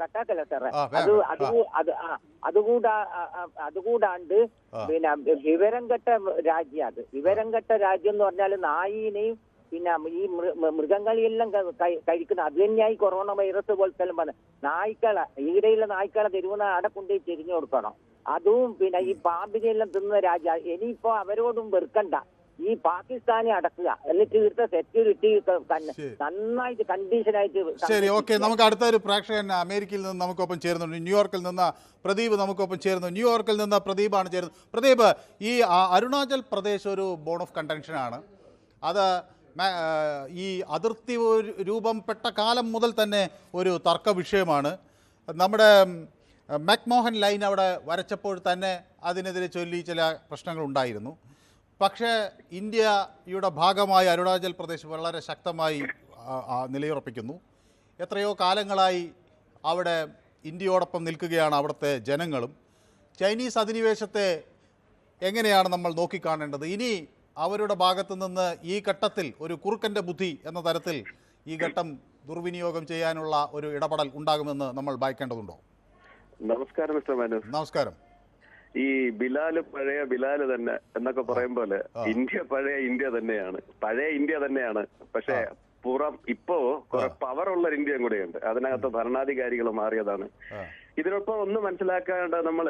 H: കട്ടാക്കല്ല സാറേ, അതുകൂടാണ്ട് പിന്നെ വിവരം കെട്ട രാജ്യം. അത് വിവരം കെട്ട രാജ്യം എന്ന് പറഞ്ഞാൽ നായിനെയും പിന്നെ ഈ മൃഗങ്ങളെല്ലാം കഴിക്കുന്ന അത് തന്നെയായി കൊറോണ വൈറസ് പോലത്തെ പറഞ്ഞ നായ്ക്കളെ, ഈടെയുള്ള നായ്ക്കളെ തെരുവുന്ന അവിടെ കൊണ്ടുപോയി ചെരിഞ്ഞു കൊടുക്കണം. അതും പിന്നെ ഈ പാമ്പിനെല്ലാം തിന്നുന്ന രാജ്യം. ഇനിയിപ്പോ അവരോടും വെറുക്കണ്ട, ഈ പാകിസ്ഥാനെ അടക്കുക, എന്നിട്ട് ഇവിടുത്തെ സെക്യൂരിറ്റി നന്നായിട്ട് കണ്ടീഷനായിട്ട്.
A: ശരി, ഓക്കെ, നമുക്ക് അടുത്ത ഒരു പ്രേക്ഷകൻ അമേരിക്കയിൽ നിന്ന് നമുക്കൊപ്പം ചേരുന്നുണ്ട്. ന്യൂയോർക്കിൽ നിന്ന് പ്രദീപ് നമുക്കൊപ്പം ചേരുന്നു. ന്യൂയോർക്കിൽ നിന്ന് പ്രദീപാണ് ചേരുന്നത്. പ്രദീപ്, ഈ അരുണാചൽ പ്രദേശ് ഒരു ബോൺ ഓഫ് കണ്ടൻഷനാണ്. അത് ഈ അതിർത്തി രൂപപ്പെട്ട കാലം മുതൽ തന്നെ ഒരു തർക്ക വിഷയമാണ്. നമ്മുടെ മക്മോഹൻ ലൈൻ അവിടെ വരച്ചപ്പോൾ തന്നെ അതിനെതിരെ ചൊല്ലി ചില പ്രശ്നങ്ങളുണ്ടായിരുന്നു. പക്ഷേ ഇന്ത്യയുടെ ഭാഗമായി അരുണാചൽ പ്രദേശ് വളരെ ശക്തമായി നിലയുറപ്പിക്കുന്നു. എത്രയോ കാലങ്ങളായി അവിടെ ഇന്ത്യയോടൊപ്പം നിൽക്കുകയാണ് അവിടുത്തെ ജനങ്ങളും. ചൈനീസ് അധിനിവേശത്തെ എങ്ങനെയാണ് നമ്മൾ നോക്കിക്കാണേണ്ടത്? ഇനി അവരുടെ ഭാഗത്തു നിന്ന് ഈ ഘട്ടത്തിൽ ഒരു കുറുക്കൻ്റെ ബുദ്ധി എന്ന തരത്തിൽ ഈ ഘട്ടം ദുർവിനിയോഗം ചെയ്യാനുള്ള ഒരു ഇടപെടൽ ഉണ്ടാകുമെന്ന് നമ്മൾ ഭയക്കേണ്ടതുണ്ടോ?
I: നമസ്കാരം മിസ്റ്റർ മനു.
A: നമസ്കാരം.
I: ഈ ബിലാല് പഴയ ബിലാല് തന്നെ എന്നൊക്കെ പറയും പോലെ ഇന്ത്യ പഴയ ഇന്ത്യ തന്നെയാണ്, പഴയ ഇന്ത്യ തന്നെയാണ്. പക്ഷെ പുറം ഇപ്പോ കുറെ പവറുള്ള ഒരു ഇന്ത്യയും കൂടെയുണ്ട്. അതിനകത്ത് ഭരണാധികാരികൾ മാറിയതാണ്. ഇതിനൊപ്പം ഒന്ന് മനസ്സിലാക്കേണ്ടത് നമ്മൾ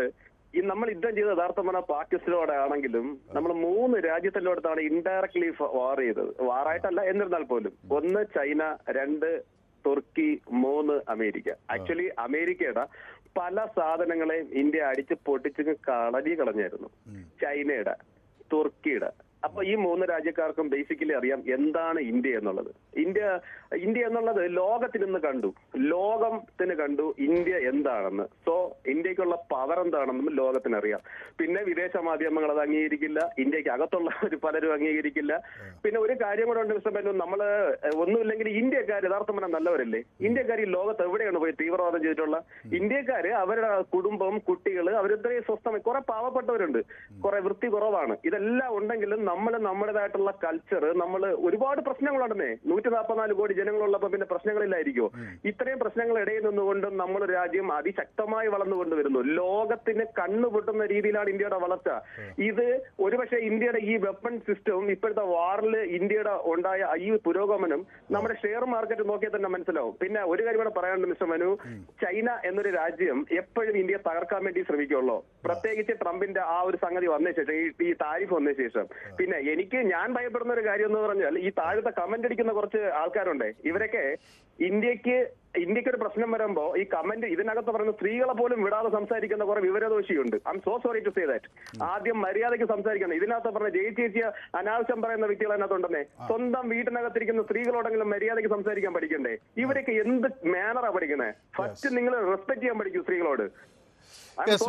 I: യുദ്ധം ചെയ്ത യഥാർത്ഥം പറഞ്ഞാൽ പാകിസ്ഥാനോടെ ആണെങ്കിലും നമ്മൾ 3 രാജ്യത്തിനോടത്താണ് ഇൻഡയറക്ട്ലി വാർ ചെയ്തത്. വാറായിട്ടല്ല, എന്നിരുന്നാൽ പോലും. 1 ചൈന, 2 തുർക്കി, 3 അമേരിക്ക. ആക്ച്വലി അമേരിക്കയുടെ പല സാധനങ്ങളെയും ഇന്ത്യ അടിച്ച് പൊട്ടിച്ച് കളഞ്ഞായിരുന്നു. ചൈനയുടെ, തുർക്കിയുടെ. അപ്പൊ ഈ 3 രാജ്യക്കാർക്കും ബേസിക്കലി അറിയാം എന്താണ് ഇന്ത്യ എന്നുള്ളത്. ഇന്ത്യ എന്നുള്ളത് ലോകത്തിനിന്ന് കണ്ടു, ലോകത്തിന് കണ്ടു ഇന്ത്യ എന്താണെന്ന്. സോ ഇന്ത്യക്കുള്ള പവർ എന്താണെന്നും ലോകത്തിനറിയാം. പിന്നെ വിദേശ മാധ്യമങ്ങൾ അത് അംഗീകരിക്കില്ല, ഇന്ത്യക്ക് അകത്തുള്ള പലരും അംഗീകരിക്കില്ല. പിന്നെ ഒരു കാര്യം കൂടെ ഉണ്ട് മിസ്റ്റർ ബെന്നു, നമ്മള് ഒന്നുമില്ലെങ്കിൽ ഇന്ത്യക്കാർ യഥാർത്ഥം പറഞ്ഞാൽ നല്ലവരല്ലേ? ഇന്ത്യക്കാർ ഈ ലോകത്ത് എവിടെയാണ് പോയി തീവ്രവാദം ചെയ്തിട്ടുള്ള? ഇന്ത്യക്കാര് അവരുടെ കുടുംബം, കുട്ടികള് അവരിത്രയും സ്വസ്ഥമായി. കുറെ പാവപ്പെട്ടവരുണ്ട്, കുറെ വൃത്തി കുറവാണ്. ഇതെല്ലാം ഉണ്ടെങ്കിലും നമ്മൾ നമ്മുടേതായിട്ടുള്ള കൾച്ചർ, നമ്മൾ ഒരുപാട് പ്രശ്നങ്ങളുണ്ടെന്നേ. 144 കോടി ജനങ്ങളുള്ളപ്പോ പിന്നെ പ്രശ്നങ്ങളില്ലായിരിക്കോ? ഇത്രയും പ്രശ്നങ്ങൾ ഇടയിൽ നിന്നുകൊണ്ടും നമ്മൾ രാജ്യം അതിശക്തമായി വളർന്നുകൊണ്ടുവരുന്നു. ലോകത്തിന് കണ്ണുപൊട്ടുന്ന രീതിയിലാണ് ഇന്ത്യയുടെ വളർച്ച. ഇത് ഒരുപക്ഷെ ഇന്ത്യയുടെ ഈ വെപ്പൺ സിസ്റ്റവും ഇപ്പോഴത്തെ വാറിൽ ഇന്ത്യയുടെ ഉണ്ടായ ഈ പുരോഗമനം നമ്മുടെ ഷെയർ മാർക്കറ്റ് നോക്കിയാൽ തന്നെ മനസ്സിലാവും. പിന്നെ ഒരു കാര്യം കൂടെ പറയാനുണ്ട് മിസ്റ്റർ മനു, ചൈന എന്നൊരു രാജ്യം എപ്പോഴും ഇന്ത്യയെ തകർക്കാൻ വേണ്ടി ശ്രമിക്കുള്ളൂ. പ്രത്യേകിച്ച് ട്രംപിന്റെ ആ ഒരു സംഗതി വന്ന ശേഷം, ഈ താരിഫ് വന്ന ശേഷം. പിന്നെ ഞാൻ ഭയപ്പെടുന്ന ഒരു കാര്യം എന്ന് പറഞ്ഞാൽ ഈ താഴത്തെ കമന്റ് അടിക്കുന്ന കുറച്ച് ആൾക്കാരുണ്ട്. ഇവരൊക്കെ ഇന്ത്യക്ക് ഒരു പ്രശ്നം വരുമ്പോ ഈ കമന്റ് ഇതിനകത്ത് പറയുന്ന സ്ത്രീകളെ പോലും വിടാതെ സംസാരിക്കുന്ന കുറെ വിവരദോഷിയുണ്ട്. I am so sorry to say that. ആദ്യം മര്യാദയ്ക്ക് സംസാരിക്കണം. ഇതിനകത്ത് പറഞ്ഞ ജയിച്ചേച്ചിയ അനാവശ്യം പറയുന്ന വ്യക്തികൾ അതിനകത്തുണ്ടെന്നേ. സ്വന്തം വീട്ടിനകത്തിരിക്കുന്ന സ്ത്രീകളോടെങ്കിലും മര്യാദയ്ക്ക് സംസാരിക്കാൻ പഠിക്കണ്ടേ? ഇവരൊക്കെ എന്ത് മാനറാ പഠിക്കുന്നത്? ഫസ്റ്റ് നിങ്ങൾ റെസ്പെക്ട് ചെയ്യാൻ പഠിക്കൂ സ്ത്രീകളോട്.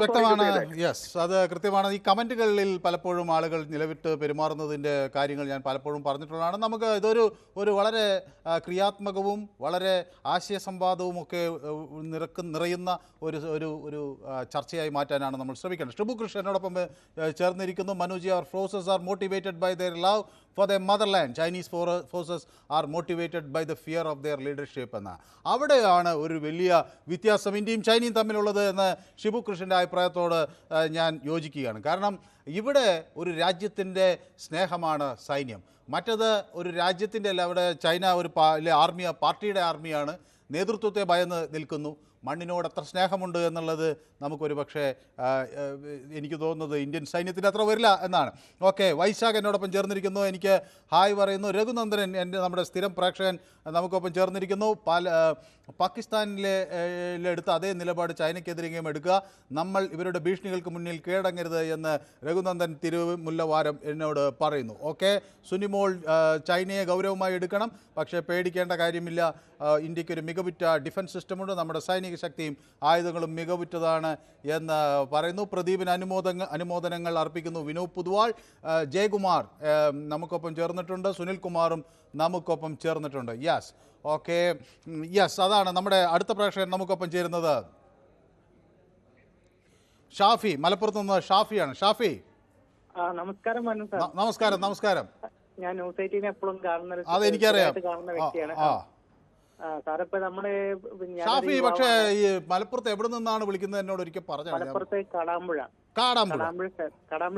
A: വ്യക്തമാണ്. യെസ്, അത് കൃത്യമാണ്. ഈ കമൻറ്റുകളിൽ പലപ്പോഴും ആളുകൾ നിലവിട്ട് പെരുമാറുന്നതിൻ്റെ കാര്യങ്ങൾ ഞാൻ പലപ്പോഴും പറഞ്ഞിട്ടുള്ളതാണ്. നമുക്ക് ഇതൊരു വളരെ ക്രിയാത്മകവും വളരെ ആശയസംവാദവും ഒക്കെ നിറയുന്ന ഒരു ചർച്ചയായി മാറ്റാനാണ് നമ്മൾ ശ്രമിക്കേണ്ടത്. ഷിബു കൃഷ്ണൻ എന്നോടൊപ്പം ചേർന്നിരിക്കുന്നു. മനുജി, അവർ forces are motivated by their love for their motherland. Chinese forces are motivated by the fear of their leadership എന്ന്. അവിടെയാണ് ഒരു വലിയ വ്യത്യാസം ഇന്ത്യയും ചൈനയും തമ്മിലുള്ളത് എന്ന് ഷിബു കൃഷ്ണൻ്റെ അഭിപ്രായത്തോട് ഞാൻ യോജിക്കുകയാണ്. കാരണം ഇവിടെ ഒരു രാജ്യത്തിൻ്റെ സ്നേഹമാണ് സൈന്യം, മറ്റത് ഒരു രാജ്യത്തിൻ്റെ അല്ല. അവിടെ ചൈന ഒരു പാർട്ടിയുടെ ആർമിയാണ്, നേതൃത്വത്തെ ഭയന്ന് നിൽക്കുന്നു. മണ്ണിനോട് എത്ര സ്നേഹമുണ്ട് എന്നുള്ളത് നമുക്കൊരു പക്ഷേ എനിക്ക് തോന്നുന്നത് ഇന്ത്യൻ സൈന്യത്തിന് അത്ര വരില്ല എന്നാണ്. ഓക്കെ, വൈശാഖ് എന്നോടൊപ്പം ചേർന്നിരിക്കുന്നു. എനിക്ക് ഹായ് പറയുന്നു. രഘുനന്ദനൻ നമ്മുടെ സ്ഥിരം പ്രേക്ഷകൻ നമുക്കൊപ്പം ചേർന്നിരിക്കുന്നു. പാകിസ്ഥാനിലെ എടുത്ത അതേ നിലപാട് ചൈനയ്ക്കെതിരെയും എടുക്കുക, നമ്മൾ ഇവരുടെ ഭീഷണികൾക്ക് മുന്നിൽ കീഴടങ്ങരുത് എന്ന് രഘുനന്ദൻ തിരുമുല്ലവാരം എന്നോട് പറയുന്നു. ഓക്കെ, സുനിമോൾ ചൈനയെ ഗൗരവമായി എടുക്കണം, പക്ഷേ പേടിക്കേണ്ട കാര്യമില്ല. ഇന്ത്യക്കൊരു മികവുറ്റ ഡിഫൻസ് സിസ്റ്റമുണ്ട്, നമ്മുടെ സൈനിക ശക്തിയും ആയുധങ്ങളും മികവുറ്റതാണ് എന്ന് പറയുന്നു. പ്രദീപിന് അനുമോദനങ്ങൾ അർപ്പിക്കുന്നു. വിനോദ് പുതുവാൾ, ജയകുമാർ നമുക്കൊപ്പം ചേർന്നിട്ടുണ്ട്, സുനിൽ കുമാറും നമുക്കൊപ്പം ചേർന്നിട്ടുണ്ട്. യെസ്, ഓക്കെ, യെസ്, അതാണ് നമ്മുടെ അടുത്ത പ്രേക്ഷകൻ നമുക്കൊപ്പം ചേരുന്നത്. ഷാഫി, മലപ്പുറത്ത് നിന്ന് ഷാഫിയാണ്. ഷാഫി,
J: നമസ്കാരം.
A: നമസ്കാരം.
J: ഞാൻ ന്യൂസ് 18 എപ്പോഴും കാണുന്ന വ്യക്തിയാണ്. സാറിപ്പോ നമ്മുടെ
A: ഷാഫി, പക്ഷേ ഈ മലപ്പുറത്ത് എവിടെ നിന്നാണ് വിളിക്കുന്നത് എന്നോട് ഒരിക്കൽ പറഞ്ഞു.
J: മലപ്പുറത്ത് കാടാമ്പുഴ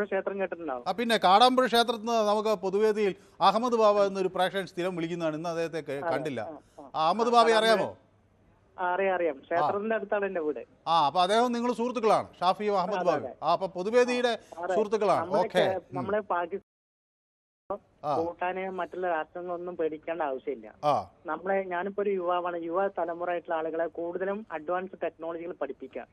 J: ക്ഷേത്രം കേട്ടിട്ടുണ്ടാവും.
A: പിന്നെ കാടാമ്പുഴ ക്ഷേത്രത്തിൽ നിന്ന് നമുക്ക് പൊതുവേദിയിൽ അഹമ്മദ് ബാബ എന്നൊരു പ്രേക്ഷകൻ സ്ഥിരം വിളിക്കുന്നതാണ്. ഇന്ന് അദ്ദേഹത്തെ കണ്ടില്ല. അഹമ്മദ് ബാബയെ അറിയാമോ?
J: അറിയാം, ക്ഷേത്രത്തിന്റെ അടുത്താണ് എന്റെ വീട്.
A: അപ്പൊ അദ്ദേഹം നിങ്ങൾ സുഹൃത്തുക്കളാണ്, ഷാഫിയും അഹമ്മദ് ബാബയും. അപ്പൊ പൊതുവേദിയുടെ സുഹൃത്തുക്കളാണ്. ഓക്കെ,
J: നമ്മളെ പാകിസ്ഥാൻ ഭൂട്ടാനെ മറ്റുള്ള രാഷ്ട്രങ്ങളൊന്നും പേടിക്കേണ്ട ആവശ്യമില്ല. ഞാനിപ്പോ ഒരു യുവാവാണ്. യുവ തലമുറ ആയിട്ടുള്ള ആളുകളെ കൂടുതലും അഡ്വാൻസ് ടെക്നോളജികൾ പഠിപ്പിക്കാം.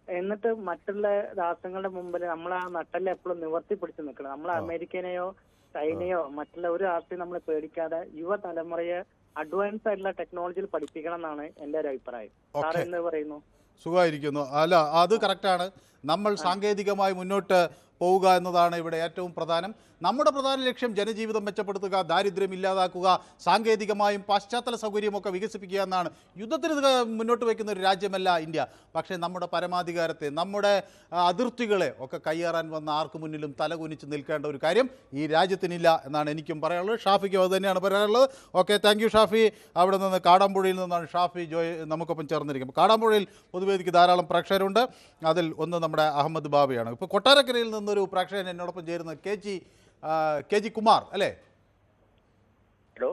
J: എന്നിട്ട് മറ്റുള്ള രാഷ്ട്രങ്ങളുടെ മുമ്പിൽ നമ്മൾ ആ നട്ടല് എപ്പോഴും നിവർത്തി പിടിച്ച് നിൽക്കണം. നമ്മൾ അമേരിക്കനെയോ ചൈനയോ മറ്റുള്ള ഒരു രാഷ്ട്രീയം നമ്മൾ പേടിക്കാതെ യുവതലമുറയെ അഡ്വാൻസ് ആയിട്ടുള്ള ടെക്നോളജിയിൽ പഠിപ്പിക്കണം എന്നാണ് എന്റെ ഒരു അഭിപ്രായം. സാർ എന്ത് പറയുന്നു?
A: സുഖമായിരിക്കുന്നു. അല്ല, അത് കറക്റ്റാണ്. നമ്മൾ സാങ്കേതികമായി മുന്നോട്ട് പോവുക എന്നതാണ് ഇവിടെ ഏറ്റവും പ്രധാനം. നമ്മുടെ പ്രധാന ലക്ഷ്യം ജനജീവിതം മെച്ചപ്പെടുത്തുക, ദാരിദ്ര്യം ഇല്ലാതാക്കുക, സാങ്കേതികമായും പശ്ചാത്തല സൗകര്യമൊക്കെ വികസിപ്പിക്കുക എന്നാണ്. യുദ്ധത്തിന് മുന്നോട്ട് വയ്ക്കുന്ന ഒരു രാജ്യമല്ല ഇന്ത്യ. പക്ഷേ നമ്മുടെ പരമാധികാരത്തെ, നമ്മുടെ അതിർത്തികളെ ഒക്കെ കയ്യേറാൻ വന്ന ആർക്ക് മുന്നിലും തലകുനിച്ച് നിൽക്കേണ്ട ഒരു കാര്യം ഈ രാജ്യത്തിനില്ല എന്നാണ് എനിക്കും പറയാനുള്ളത്. ഷാഫിക്കും അത് തന്നെയാണ് പറയാനുള്ളത്. Okay, thank U Shafi. അവിടെ നിന്ന് കാടാമ്പുഴയിൽ നിന്നാണ് ഷാഫി ജോയ് നമുക്കൊപ്പം ചേർന്നിരിക്കുന്നത്. കാടാമ്പുഴയിൽ പൊതുവേദിക്ക് ധാരാളം പ്രേക്ഷകരുണ്ട്. അതിൽ ഒന്ന് നമ്മുടെ അഹമ്മദ് ബാബയാണ്. ഇപ്പോൾ കൊട്ടാരക്കരയിൽ നിന്നൊരു പ്രേക്ഷകൻ എന്നോടൊപ്പം ചേരുന്നത് കെ ജി കുമാർ അല്ലേ?
K: ഹലോ,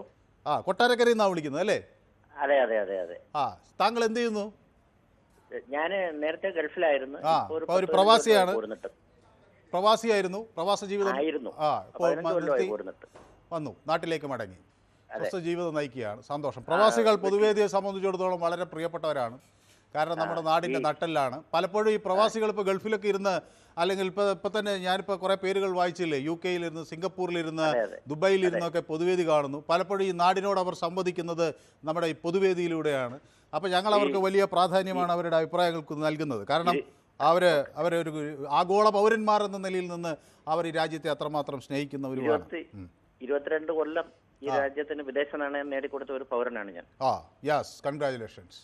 A: കൊട്ടാരക്കരയിൽ നിന്നാണ് വിളിക്കുന്നത് അല്ലേ?
K: അതെ അതെ അതെ അതെ.
A: താങ്കൾ എന്ത് ചെയ്യുന്നു?
K: ഞാൻ നേരത്തെ ഗൾഫിലായിരുന്നു.
A: ഒരു പ്രവാസിയാണ്. പ്രവാസിയായിരുന്നു, പ്രവാസ ജീവിതം വന്നു, നാട്ടിലേക്ക് മടങ്ങി പ്രവാസ ജീവിതം നയിക്കുകയാണ്. സന്തോഷം. പ്രവാസികൾ പൊതുവേദിയെ സംബന്ധിച്ചിടത്തോളം വളരെ പ്രിയപ്പെട്ടവരാണ്. കാരണം നമ്മുടെ നാടിൻ്റെ നട്ടെല്ലാണ്. പലപ്പോഴും ഈ പ്രവാസികൾ ഇപ്പോൾ ഗൾഫിലൊക്കെ ഇരുന്ന്, അല്ലെങ്കിൽ ഇപ്പം തന്നെ ഞാനിപ്പോൾ കുറേ പേരുകൾ വായിച്ചില്ലേ, UK-ലിരുന്ന്, സിംഗപ്പൂരിലിരുന്ന്, ദുബായിലിരുന്നൊക്കെ പൊതുവേദി കാണുന്നു. പലപ്പോഴും ഈ നാടിനോട് അവർ സംവദിക്കുന്നത് നമ്മുടെ ഈ പൊതുവേദിയിലൂടെയാണ്. അപ്പോൾ ഞങ്ങൾ അവർക്ക് വലിയ പ്രാധാന്യമാണ് അവരുടെ അഭിപ്രായങ്ങൾക്ക് നൽകുന്നത്. കാരണം അവരൊരു ആഗോള പൗരന്മാർ എന്ന നിലയിൽ നിന്ന് അവർ ഈ രാജ്യത്തെ അത്രമാത്രം സ്നേഹിക്കുന്നവരുമാണ്.
K: 22 കൊല്ലം ഈ രാജ്യത്തിന് വിദേശ നാണയം നേടിക്കൊടുത്ത ഒരു പൗരനാണ് ഞാൻ.
A: Yes, congratulations.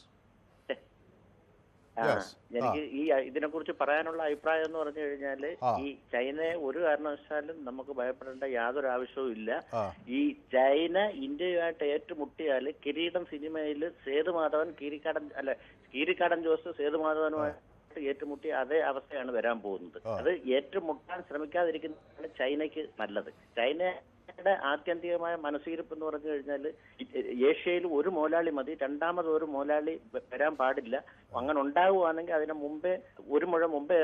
K: എനിക്ക് ഈ ഇതിനെ കുറിച്ച് പറയാനുള്ള അഭിപ്രായം എന്ന് പറഞ്ഞു കഴിഞ്ഞാല്, ഈ ചൈനയെ ഒരു കാരണവശാലും നമുക്ക് ഭയപ്പെടേണ്ട യാതൊരു ആവശ്യവും ഇല്ല. ഈ ചൈന ഇന്ത്യയുമായിട്ട് ഏറ്റുമുട്ടിയാൽ കിരീടം സിനിമയിൽ സേതുമാധവൻ കീരിക്കാടൻ ജോസ് സേതുമാധവനുമായിട്ട് ഏറ്റുമുട്ടിയ അതേ അവസ്ഥയാണ് വരാൻ പോകുന്നത്. അത് ഏറ്റുമുട്ടാൻ ശ്രമിക്കാതിരിക്കുന്നതാണ് ചൈനയ്ക്ക് നല്ലത്. ചൈനയുടെ ആത്യന്തികമായ മനസ്സിരിപ്പ് എന്ന് പറഞ്ഞു കഴിഞ്ഞാൽ, ഏഷ്യയിൽ ഒരു മോലാളി മതി, രണ്ടാമത് ഒരു മോലാളി വരാൻ പാടില്ല. അങ്ങനെ ഉണ്ടാവുകയാണെങ്കിൽ അതിനെ മുമ്പേ, ഒരു മുഴ മുമ്പേ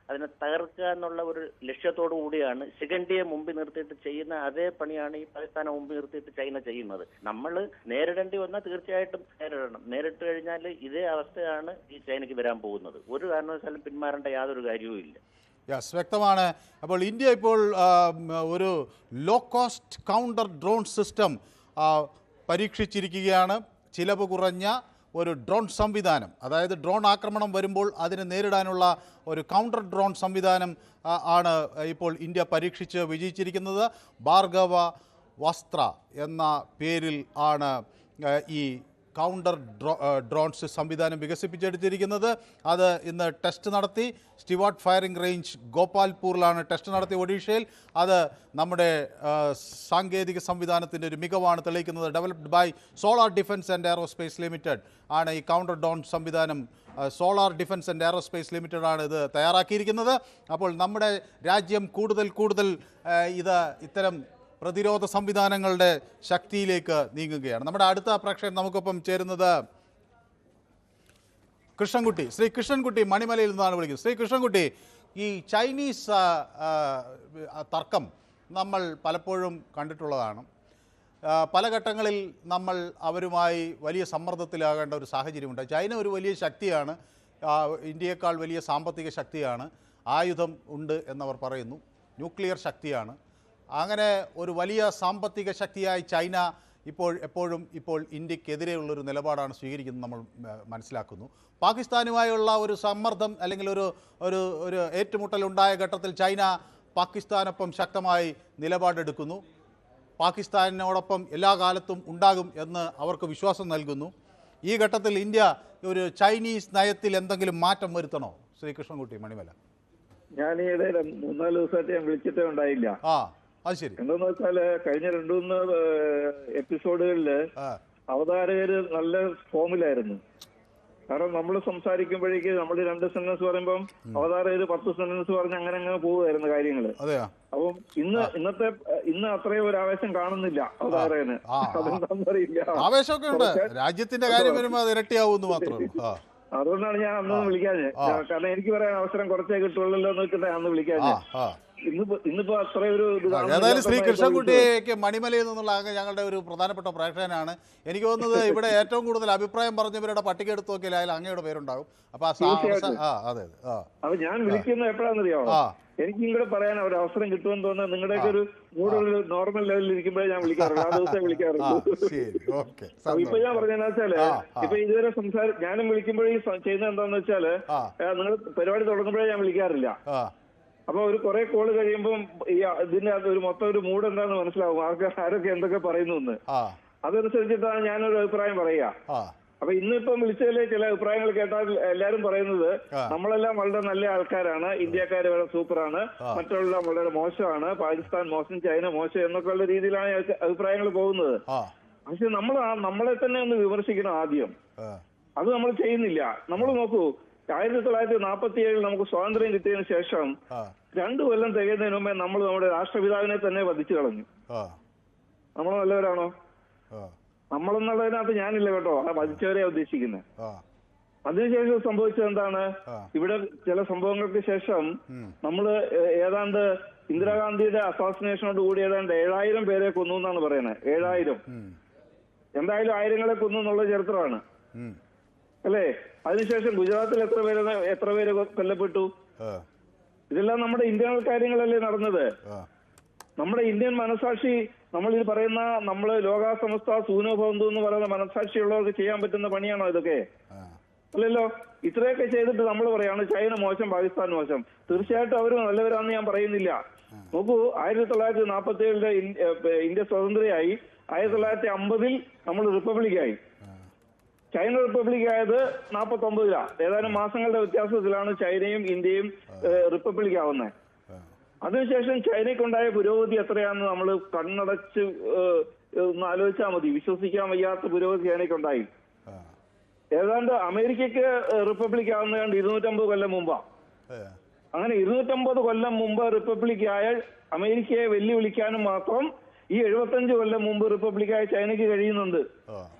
K: അതിനെ തകർക്കുക എന്നുള്ള ഒരു ലക്ഷ്യത്തോടു കൂടിയാണ് ശിഖണ്ഡിയെ മുമ്പിൽ നിർത്തിയിട്ട് ചെയ്യുന്ന അതേ പണിയാണ് ഈ പാകിസ്ഥാനെ മുമ്പിൽ നിർത്തിയിട്ട് ചൈന ചെയ്യുന്നത്. നമ്മൾ നേരിടേണ്ടി വന്നാൽ തീർച്ചയായിട്ടും നേരിടണം. നേരിട്ട് കഴിഞ്ഞാൽ ഇതേ അവസ്ഥയാണ് ഈ ചൈനയ്ക്ക് വരാൻ പോകുന്നത്. ഒരു കാരണവശാലും പിന്മാറേണ്ട യാതൊരു കാര്യവും ഇല്ല.
A: യെസ്, വ്യക്തമാണ്. അപ്പോൾ ഇന്ത്യ ഇപ്പോൾ ഒരു low cost counter drone system പരീക്ഷിച്ചിരിക്കുകയാണ്. ചിലവ് കുറഞ്ഞ ഒരു ഡ്രോൺ സംവിധാനം, അതായത് ഡ്രോൺ ആക്രമണം വരുമ്പോൾ അതിനെ നേരിടാനുള്ള ഒരു കൗണ്ടർ ഡ്രോൺ സംവിധാനം ആണ് ഇപ്പോൾ ഇന്ത്യ പരീക്ഷിച്ച് വിജയിച്ചിരിക്കുന്നത്. ഭാർഗവ വസ്ത്ര എന്ന പേരിൽ ആണ് ഈ കൗണ്ടർ ഡ്രോൺസ് സംവിധാനം വികസിപ്പിച്ചെടുത്തിരിക്കുന്നത്. അത് ഇന്ന് ടെസ്റ്റ് നടത്തി. സ്റ്റിവാർട്ട് ഫയറിംഗ് റേഞ്ച് ഗോപാൽപൂരിലാണ് ടെസ്റ്റ് നടത്തി, ഒഡീഷയിൽ. അത് നമ്മുടെ സാങ്കേതിക സംവിധാനത്തിൻ്റെ ഒരു മികവാണ് തെളിയിക്കുന്നത്. Developed by Solar Defence and Aerospace Limited ആണ് ഈ കൗണ്ടർ ഡ്രോൺ സംവിധാനം. Solar Defence and Aerospace Limited ആണ് ഇത് തയ്യാറാക്കിയിരിക്കുന്നത്. അപ്പോൾ നമ്മുടെ രാജ്യം കൂടുതൽ ഇത്തരം പ്രതിരോധ സംവിധാനങ്ങളുടെ ശക്തിയിലേക്ക് നീങ്ങുകയാണ്. നമ്മുടെ അടുത്ത പ്രേക്ഷകൻ നമുക്കൊപ്പം ചേരുന്നത് കൃഷ്ണൻകുട്ടി. ശ്രീ കൃഷ്ണൻകുട്ടി മണിമലയിൽ നിന്നാണ് വിളിക്കുന്നത്. ശ്രീ കൃഷ്ണൻകുട്ടി, ഈ ചൈനീസ് തർക്കം നമ്മൾ പലപ്പോഴും കണ്ടിട്ടുള്ളതാണ്. പല ഘട്ടങ്ങളിൽ നമ്മൾ അവരുമായി വലിയ സമ്മർദ്ദത്തിലാകേണ്ട ഒരു സാഹചര്യമുണ്ട്. ചൈന ഒരു വലിയ ശക്തിയാണ്, ഇന്ത്യയേക്കാൾ വലിയ സാമ്പത്തിക ശക്തിയാണ്, ആയുധം ഉണ്ട് എന്നവർ പറയുന്നു, ന്യൂക്ലിയർ ശക്തിയാണ്. അങ്ങനെ ഒരു വലിയ സാമ്പത്തിക ശക്തിയായി ചൈന എപ്പോഴും ഇന്ത്യക്കെതിരെയുള്ളൊരു നിലപാടാണ് സ്വീകരിക്കുന്നത് നമ്മൾ മനസ്സിലാക്കുന്നു. പാകിസ്ഥാനുമായുള്ള ഒരു സമ്മർദ്ദം അല്ലെങ്കിൽ ഒരു ഏറ്റുമുട്ടലുണ്ടായ ഘട്ടത്തിൽ ചൈന പാകിസ്ഥാനൊപ്പം ശക്തമായി നിലപാടെടുക്കുന്നു. പാകിസ്ഥാനോടൊപ്പം എല്ലാ കാലത്തും ഉണ്ടാകും എന്ന് അവർക്ക് വിശ്വാസം നൽകുന്നു. ഈ ഘട്ടത്തിൽ ഇന്ത്യ ഒരു ചൈനീസ് നയത്തിൽ എന്തെങ്കിലും മാറ്റം വരുത്തണോ? ശ്രീകൃഷ്ണൻകുട്ടി മണിമല.
L: ഞാൻ ഈയിടെ 3-4 ദിവസമായിട്ട് ഞാൻ വിളിച്ചിട്ടേ ഉണ്ടായില്ല.
A: അത് ശരി.
L: എന്താന്ന് വെച്ചാല് കഴിഞ്ഞ 2-3 എപ്പിസോഡുകളില് അവതാരകര് നല്ല ഫോമിലായിരുന്നു. കാരണം നമ്മൾ സംസാരിക്കുമ്പോഴേക്ക് നമ്മൾ 2 സെന്റൻസ് പറയുമ്പം അവതാരകര് 10 സെന്റൻസ് പറഞ്ഞ് അങ്ങനെ പോവുമായിരുന്നു കാര്യങ്ങള്. അപ്പം ഇന്ന് അത്രയും ഒരു ആവേശം കാണുന്നില്ല അവതാരകന്. അതെന്താന്നറിയില്ല.
A: ആവേശമൊക്കെ ഉണ്ട്, രാജ്യത്തിന്റെ കാര്യം വരുമ്പോൾ അത് ഇരട്ടിയാവുന്നു മാത്രമേ.
L: അതുകൊണ്ടാണ് ഞാൻ അന്ന് വിളിക്കാഞ്ഞ്. കാരണം എനിക്ക് പറയാൻ അവസരം കുറച്ചേ കിട്ടുള്ളല്ലോ എന്ന് വെച്ചിട്ട് അന്ന് വിളിക്കാഞ്ഞ്. ഇന്നിപ്പോ അത്ര ഒരു
A: ഏതായാലും ശ്രീ കൃഷ്ണൻകുട്ടിക്ക് മണിമലയിൽ നിന്നുള്ള ഞങ്ങളുടെ ഒരു പ്രധാനപ്പെട്ട പ്രേക്ഷകനാണ്. എനിക്ക് തോന്നുന്നത് ഇവിടെ ഏറ്റവും കൂടുതൽ അഭിപ്രായം പറഞ്ഞവരുടെ പട്ടിക എടുത്ത് നോക്കിയാൽ അതിൽ അങ്ങയുടെ പേരുണ്ടാകും. അപ്പൊ
L: അപ്പൊ ഞാൻ വിളിക്കുന്നത് എപ്പോഴാണെന്നറിയാമോ? എനിക്കും കൂടെ പറയാൻ ഒരു അവസരം കിട്ടുമെന്ന് തോന്നുന്നത് നിങ്ങളുടെയൊക്കെ ഒരു മൂടൊരു നോർമൽ ലെവലിൽ ഇരിക്കുമ്പോഴേ ഞാൻ വിളിക്കാറുള്ളൂ, ആ ദിവസമേ വിളിക്കാറുള്ളൂ. ഇപ്പൊ ഞാൻ പറഞ്ഞതെന്ന് വെച്ചാല് ഇപ്പൊ ഇതുവരെ ഞാനും വിളിക്കുമ്പോഴേ ചെയ്യുന്നത് എന്താന്ന് വെച്ചാല് നിങ്ങൾ പരിപാടി തുടങ്ങുമ്പോഴേ ഞാൻ വിളിക്കാറില്ല. അപ്പൊ ഒരു കുറെ കോള് കഴിയുമ്പോൾ ഈ ഇതിന്റെ ഒരു മൊത്തം ഒരു മൂഡ് എന്താന്ന് മനസ്സിലാവും, ആരൊക്കെ എന്തൊക്കെ പറയുന്നു എന്ന്. അതനുസരിച്ചിട്ടാണ് ഞാനൊരു അഭിപ്രായം പറയുക. അപ്പൊ ഇന്നിപ്പം വിളിച്ചതിലെ ചില അഭിപ്രായങ്ങൾ കേട്ടാൽ എല്ലാരും പറയുന്നത് നമ്മളെല്ലാം വളരെ നല്ല ആൾക്കാരാണ്, ഇന്ത്യക്കാര് വളരെ സൂപ്പറാണ്, മറ്റുള്ളവരെല്ലാം വളരെ മോശമാണ്, പാകിസ്ഥാൻ മോശം, ചൈന മോശം എന്നൊക്കെ ഉള്ള രീതിയിലാണ് അഭിപ്രായങ്ങൾ പോകുന്നത്. പക്ഷെ നമ്മളെ തന്നെ ഒന്ന് വിമർശിക്കണം ആദ്യം. അത് നമ്മൾ ചെയ്യുന്നില്ല. നമ്മൾ നോക്കൂ, 1947 നമുക്ക് സ്വാതന്ത്ര്യം കിട്ടിയതിനു ശേഷം 2 കൊല്ലം തികയുന്നതിന് മുമ്പേ നമ്മൾ നമ്മുടെ രാഷ്ട്രപിതാവിനെ തന്നെ വധിച്ചു കളഞ്ഞു. നമ്മൾ നല്ലവരാണോ? നമ്മളെന്നുള്ളതിനകത്ത് ഞാനില്ല കേട്ടോ, വധിച്ചവരെയാ ഉദ്ദേശിക്കുന്നത്. അതിനുശേഷം സംഭവിച്ചത് എന്താണ്? ഇവിടെ ചില സംഭവങ്ങൾക്ക് ശേഷം നമ്മള് ഏതാണ്ട് ഇന്ദിരാഗാന്ധിയുടെ അസാസിനേഷനോട് കൂടി ഏതാണ്ട് 7000 പേരെ കൊന്നു എന്നാണ് പറയുന്നത്. 7000 എന്തായാലും ആയിരങ്ങളെ കൊന്നു എന്നുള്ള ചരിത്രമാണ് അല്ലേ? അതിനുശേഷം ഗുജറാത്തിൽ എത്ര പേര് കൊല്ലപ്പെട്ടു? ഇതെല്ലാം നമ്മുടെ ഇന്റേണൽ കാര്യങ്ങളല്ലേ നടന്നത്. നമ്മുടെ ഇന്ത്യൻ മനസാക്ഷി, നമ്മൾ ഇത് പറയുന്ന നമ്മള് ലോകാസമസ്ത സൂനോ ഭവന്തു എന്ന് പറയുന്ന മനസാക്ഷിയുള്ളവർക്ക് ചെയ്യാൻ പറ്റുന്ന പണിയാണോ ഇതൊക്കെ? അല്ലല്ലോ. ഇത്രയൊക്കെ ചെയ്തിട്ട് നമ്മൾ പറയാണ് ചൈന മോശം, പാകിസ്ഥാൻ മോശം. തീർച്ചയായിട്ടും അവർ നല്ലവരാണെന്ന് ഞാൻ പറയുന്നില്ല. നോക്കൂ, 1947 ഇന്ത്യ സ്വതന്ത്രയായി, 1950 നമ്മൾ റിപ്പബ്ലിക്കായി. ചൈന റിപ്പബ്ലിക് ആയത് 49 ഏതാനും മാസങ്ങളുടെ വ്യത്യാസത്തിലാണ് ചൈനയും ഇന്ത്യയും റിപ്പബ്ലിക് ആവുന്നത്. അതിനുശേഷം ചൈനയ്ക്കുണ്ടായ പുരോഗതി എത്രയാണെന്ന് നമ്മൾ കണ്ണടച്ച് ഒന്ന് ആലോചിച്ചാൽ മതി. വിശ്വസിക്കാൻ വയ്യാത്ത പുരോഗതി ചൈനയ്ക്കുണ്ടായി. ഏതാണ്ട് അമേരിക്കയ്ക്ക് റിപ്പബ്ലിക് ആവുന്നത് 250 കൊല്ലം മുമ്പാ. അങ്ങനെ 250 കൊല്ലം മുമ്പ് റിപ്പബ്ലിക് ആയ അമേരിക്കയെ വെല്ലുവിളിക്കാനും മാത്രം ഈ 75 കൊല്ലം മുമ്പ് റിപ്പബ്ലിക്കായ ചൈനയ്ക്ക് കഴിയുന്നുണ്ട്.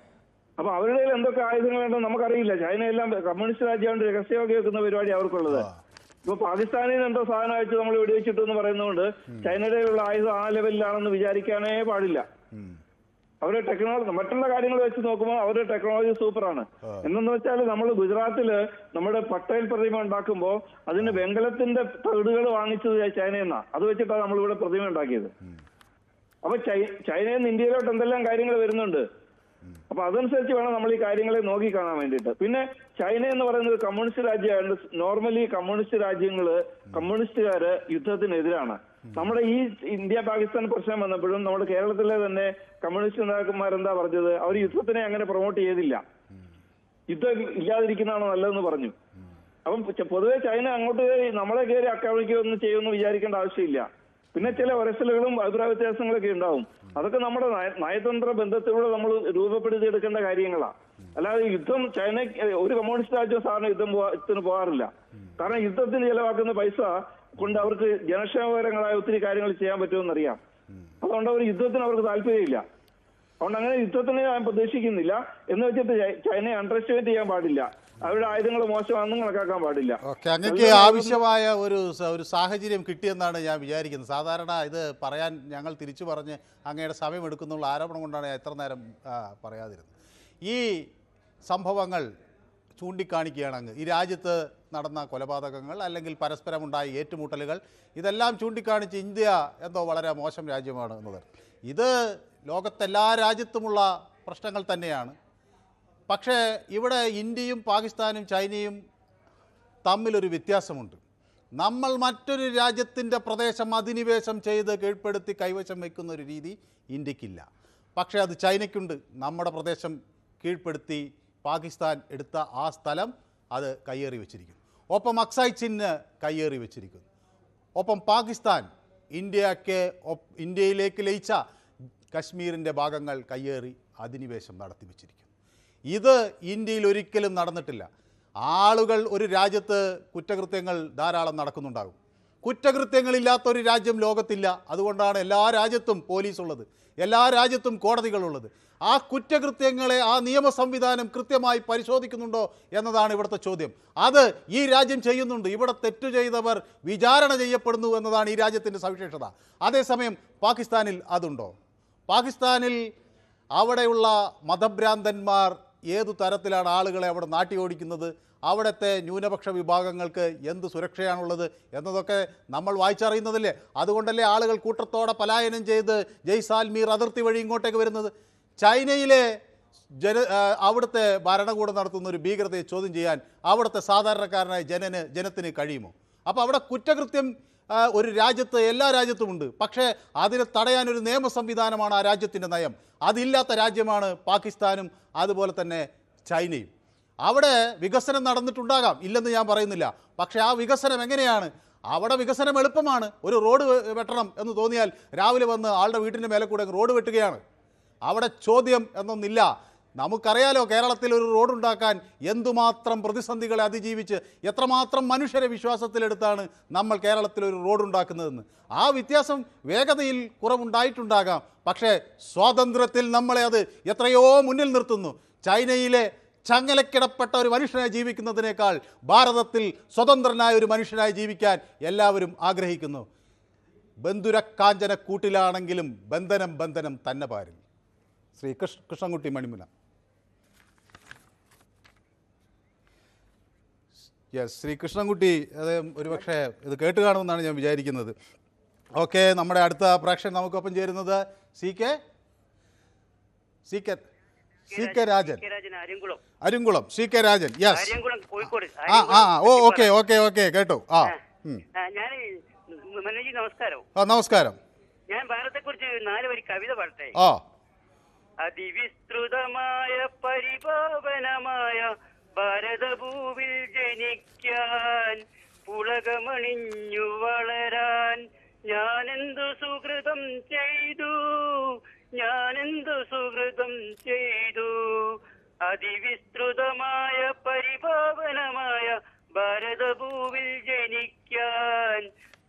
L: അപ്പൊ അവരുടെ എന്തൊക്കെ ആയുധങ്ങളുണ്ടെന്ന് നമുക്കറിയില്ല. ചൈനയെല്ലാം കമ്മ്യൂണിസ്റ്റ് രാജ്യമായിട്ട് രഹസ്യമൊക്കെ വെക്കുന്ന പരിപാടി അവർക്കുള്ളത്. ഇപ്പൊ പാകിസ്ഥാനിൽ നിന്ന് എന്തോ സാധനം അയച്ച് നമ്മൾ വെടിവെച്ചിട്ടു എന്ന് പറയുന്നതുകൊണ്ട് ചൈനയിലുള്ള ആയുധം ആ ലെവലിലാണെന്ന് വിചാരിക്കാനേ പാടില്ല. അവരുടെ ടെക്നോളജി മറ്റുള്ള കാര്യങ്ങൾ വെച്ച് നോക്കുമ്പോൾ അവരുടെ ടെക്നോളജി സൂപ്പറാണ്. എന്നു വെച്ചാൽ നമ്മൾ ഗുജറാത്തില് നമ്മുടെ പട്ടേൽ പ്രതിമ ഉണ്ടാക്കുമ്പോൾ അതിന് വെങ്കലത്തിന്റെ തകിടുകൾ വാങ്ങിച്ചത് ചൈനയിൽ നിന്നാണ്. അത് വെച്ചിട്ടാണ് നമ്മളിവിടെ പ്രതിമ ഉണ്ടാക്കിയത്. അപ്പൊ ചൈനയിൽ നിന്ന് ഇന്ത്യയിലോട്ട് എന്തെല്ലാം കാര്യങ്ങൾ വരുന്നുണ്ട്. അപ്പൊ അതനുസരിച്ച് വേണം നമ്മൾ ഈ കാര്യങ്ങളെ നോക്കി കാണാൻ വേണ്ടിയിട്ട്. പിന്നെ ചൈന എന്ന് പറയുന്നത് കമ്മ്യൂണിസ്റ്റ് രാജ്യമാണ്. നോർമലി കമ്മ്യൂണിസ്റ്റ് രാജ്യങ്ങള്, കമ്മ്യൂണിസ്റ്റുകാര് യുദ്ധത്തിനെതിരാണ്. നമ്മുടെ ഈ ഇന്ത്യ പാകിസ്ഥാൻ പ്രശ്നം വന്നപ്പോഴും നമ്മുടെ കേരളത്തിലെ തന്നെ കമ്മ്യൂണിസ്റ്റ് നേതാക്കന്മാരെന്താ പറഞ്ഞത്? അവർ യുദ്ധത്തിനെ അങ്ങനെ പ്രൊമോട്ട് ചെയ്തില്ല. യുദ്ധം ഇല്ലാതിരിക്കുന്നതാണോ നല്ലതെന്ന് പറഞ്ഞു. അപ്പം പൊതുവെ ചൈന അങ്ങോട്ട് നമ്മളെ കയറി ആക്രമിക്കുകയൊന്നും ചെയ്യുമെന്ന് വിചാരിക്കേണ്ട ആവശ്യമില്ല. പിന്നെ ചില വരസലുകളും അഭിപ്രായ വ്യത്യാസങ്ങളൊക്കെ ഉണ്ടാവും. അതൊക്കെ നമ്മുടെ നയതന്ത്ര ബന്ധത്തിലൂടെ നമ്മൾ രൂപപ്പെടുത്തിയെടുക്കേണ്ട കാര്യങ്ങളാണ്. അല്ലാതെ യുദ്ധം ചൈന ഒരു കമ്മ്യൂണിസ്റ്റ് രാജ്യം സാധാരണ യുദ്ധത്തിന് പോകാറില്ല. കാരണം യുദ്ധത്തിന് ചെലവാക്കുന്ന പൈസ കൊണ്ട് അവർക്ക് ജനക്ഷേമകരങ്ങളായ ഒത്തിരി കാര്യങ്ങൾ ചെയ്യാൻ പറ്റുമെന്നറിയാം. അതുകൊണ്ട് അവർ യുദ്ധത്തിന് അവർക്ക് താല്പര്യമില്ല. അതുകൊണ്ട് അങ്ങനെ യുദ്ധത്തിന് ഞാൻ പ്രതീക്ഷിക്കുന്നില്ല. എന്ന് വെച്ചിട്ട് ചൈനയെ അണ്ടർസ്റ്റിമേറ്റ് ചെയ്യാൻ പാടില്ല. അവരുടെ ആയുധങ്ങൾ മോശമാണെന്നും കണക്കാക്കാൻ പാടില്ല.
A: അങ്ങക്ക് ആവശ്യമായ ഒരു സാഹചര്യം കിട്ടിയെന്നാണ് ഞാൻ വിചാരിക്കുന്നത്. സാധാരണ ഇത് പറയാൻ ഞങ്ങൾ തിരിച്ചു പറഞ്ഞ് അങ്ങയുടെ സമയമെടുക്കുന്നുള്ള ആരോപണം കൊണ്ടാണ് ഞാൻ എത്ര നേരം പറയാതിരുന്നത്. ഈ സംഭവങ്ങൾ ചൂണ്ടിക്കാണിക്കുകയാണ് അങ്ങ്. ഈ രാജ്യത്ത് നടന്ന കൊലപാതകങ്ങൾ അല്ലെങ്കിൽ പരസ്പരമുണ്ടായ ഏറ്റുമുട്ടലുകൾ ഇതെല്ലാം ചൂണ്ടിക്കാണിച്ച് ഇന്ത്യ എന്തോ വളരെ മോശം രാജ്യമാണ് എന്നത്. ഇത് ലോകത്തെല്ലാ രാജ്യത്തുമുള്ള പ്രശ്നങ്ങൾ തന്നെയാണ്. പക്ഷേ ഇവിടെ ഇന്ത്യയും പാകിസ്ഥാനും ചൈനയും തമ്മിലൊരു വ്യത്യാസമുണ്ട്. നമ്മൾ മറ്റൊരു രാജ്യത്തിൻ്റെ പ്രദേശം അധിനിവേശം ചെയ്ത് കീഴ്പ്പെടുത്തി കൈവശം വയ്ക്കുന്ന ഒരു രീതി ഇന്ത്യക്കില്ല. പക്ഷേ അത് ചൈനയ്ക്കുണ്ട്. നമ്മുടെ പ്രദേശം കീഴ്പ്പെടുത്തി പാകിസ്ഥാൻ എടുത്ത ആ സ്ഥലം അത് കയ്യേറി വെച്ചിരിക്കുന്നു. ഒപ്പം അക്സായ് ചിഹ്ന കയ്യേറി വെച്ചിരിക്കുന്നു. ഒപ്പം പാകിസ്ഥാൻ ഇന്ത്യയിലേക്ക് ലയിച്ച കശ്മീരിൻ്റെ ഭാഗങ്ങൾ കയ്യേറി അധിനിവേശം നടത്തി വെച്ചിരിക്കുന്നു. ഇത് ഇന്ത്യയിൽ ഒരിക്കലും നടന്നിട്ടില്ല. ആളുകൾ ഒരു രാജ്യത്ത് കുറ്റകൃത്യങ്ങൾ ധാരാളം നടക്കുന്നുണ്ടാകും. കുറ്റകൃത്യങ്ങളില്ലാത്തൊരു രാജ്യം ലോകത്തില്ല. അതുകൊണ്ടാണ് എല്ലാ രാജ്യത്തും പോലീസുള്ളത്, എല്ലാ രാജ്യത്തും കോടതികളുള്ളത്. ആ കുറ്റകൃത്യങ്ങളെ ആ നിയമ സംവിധാനം കൃത്യമായി പരിശോധിക്കുന്നുണ്ടോ എന്നതാണ് ഇവിടുത്തെ ചോദ്യം. അത് ഈ രാജ്യം ചെയ്യുന്നുണ്ട്. ഇവിടെ തെറ്റു ചെയ്തവർ വിചാരണ ചെയ്യപ്പെടുന്നു എന്നതാണ് ഈ രാജ്യത്തിൻ്റെ സവിശേഷത. അതേസമയം പാകിസ്ഥാനിൽ അതുണ്ടോ? പാകിസ്ഥാനിൽ അവിടെയുള്ള മതഭ്രാന്തന്മാർ ഏതു തരത്തിലാണ് ആളുകളെ അവിടെ നാട്ടി ഓടിക്കുന്നത്, അവിടുത്തെ ന്യൂനപക്ഷ വിഭാഗങ്ങൾക്ക് എന്ത് സുരക്ഷയാണുള്ളത് എന്നതൊക്കെ നമ്മൾ വായിച്ചറിയുന്നതല്ലേ. അതുകൊണ്ടല്ലേ ആളുകൾ കൂട്ടത്തോടെ പലായനം ചെയ്ത് ജയ്സാൽമീർ അതിർത്തി വഴി ഇങ്ങോട്ടേക്ക് വരുന്നത്. ചൈനയിലെ അവിടുത്തെ ഭരണകൂടം നടത്തുന്ന ഒരു ഭീകരതയെ ചോദ്യം ചെയ്യാൻ അവിടുത്തെ സാധാരണക്കാരനായ ജനത്തിന് കഴിയുമോ? അപ്പോൾ അവിടെ കുറ്റകൃത്യം ഒരു രാജ്യത്ത് എല്ലാ രാജ്യത്തുമുണ്ട്. പക്ഷേ അതിനെ തടയാൻ ഒരു നിയമ സംവിധാനമാണ് ആ രാജ്യത്തിൻ്റെ നയം. അതില്ലാത്ത രാജ്യമാണ് പാകിസ്ഥാനും അതുപോലെ തന്നെ ചൈനയും. അവിടെ വികസനം നടന്നിട്ടുണ്ടാകാം, ഇല്ലെന്ന് ഞാൻ പറയുന്നില്ല. പക്ഷേ ആ വികസനം എങ്ങനെയാണ്? അവിടെ വികസനം എളുപ്പമാണ്. ഒരു റോഡ് വെട്ടണം എന്ന് തോന്നിയാൽ രാവിലെ വന്ന് ആളുടെ വീട്ടിൻ്റെ മേലെ കൂടെ റോഡ് വെട്ടുകയാണ്. അവിടെ ചോദ്യം എന്നൊന്നില്ല. നമുക്കറിയാലോ കേരളത്തിൽ ഒരു റോഡുണ്ടാക്കാൻ എന്തുമാത്രം പ്രതിസന്ധികളെ അതിജീവിച്ച് എത്രമാത്രം മനുഷ്യരെ വിശ്വാസത്തിലെടുത്താണ് നമ്മൾ കേരളത്തിൽ ഒരു റോഡുണ്ടാക്കുന്നതെന്ന്. ആ വ്യത്യാസം വേഗതയിൽ കുറവുണ്ടായിട്ടുണ്ടാകാം, പക്ഷേ സ്വാതന്ത്ര്യത്തിൽ നമ്മളെ അത് എത്രയോ മുന്നിൽ നിർത്തുന്നു. ചൈനയിലെ ചങ്ങലക്കിടപ്പെട്ട ഒരു മനുഷ്യനായി ജീവിക്കുന്നതിനേക്കാൾ ഭാരതത്തിൽ സ്വതന്ത്രനായ ഒരു മനുഷ്യനായി ജീവിക്കാൻ എല്ലാവരും ആഗ്രഹിക്കുന്നു. ബന്ധുരക്കാഞ്ചന കൂട്ടിലാണെങ്കിലും ബന്ധനം ബന്ധനം തന്നെ പാരിൽ. ശ്രീ കൃഷ്ണൻകുട്ടി മണിമുല. യെസ്, ശ്രീ കൃഷ്ണൻകുട്ടി അത് ഒരുപക്ഷെ ഇത് കേട്ട് കാണുമെന്നാണ് ഞാൻ വിചാരിക്കുന്നത്. ഓക്കെ, നമ്മുടെ അടുത്ത പ്രേക്ഷകൻ നമുക്കൊപ്പം ചേരുന്നത് C K Rajan, Arinkulam. C K Rajan, yes. Okay കേട്ടോ. നമസ്കാരം.
M: ഞാൻ ഭാരതത്തെക്കുറിച്ച് 4 വരി കവിത പാടട്ടെ. അതിവിസ്തൃതമായ പരിപാവനമായ ഭാരതഭൂവിൽ ജനിക്കാൻ, പുളകമണിഞ്ഞു വളരാൻ ഞാനെന്തു സുഹൃതം ചെയ്തു. അതിവിസ്തൃതമായ പരിപാവനമായ ഭാരതഭൂവിൽ ജനിക്കാൻ,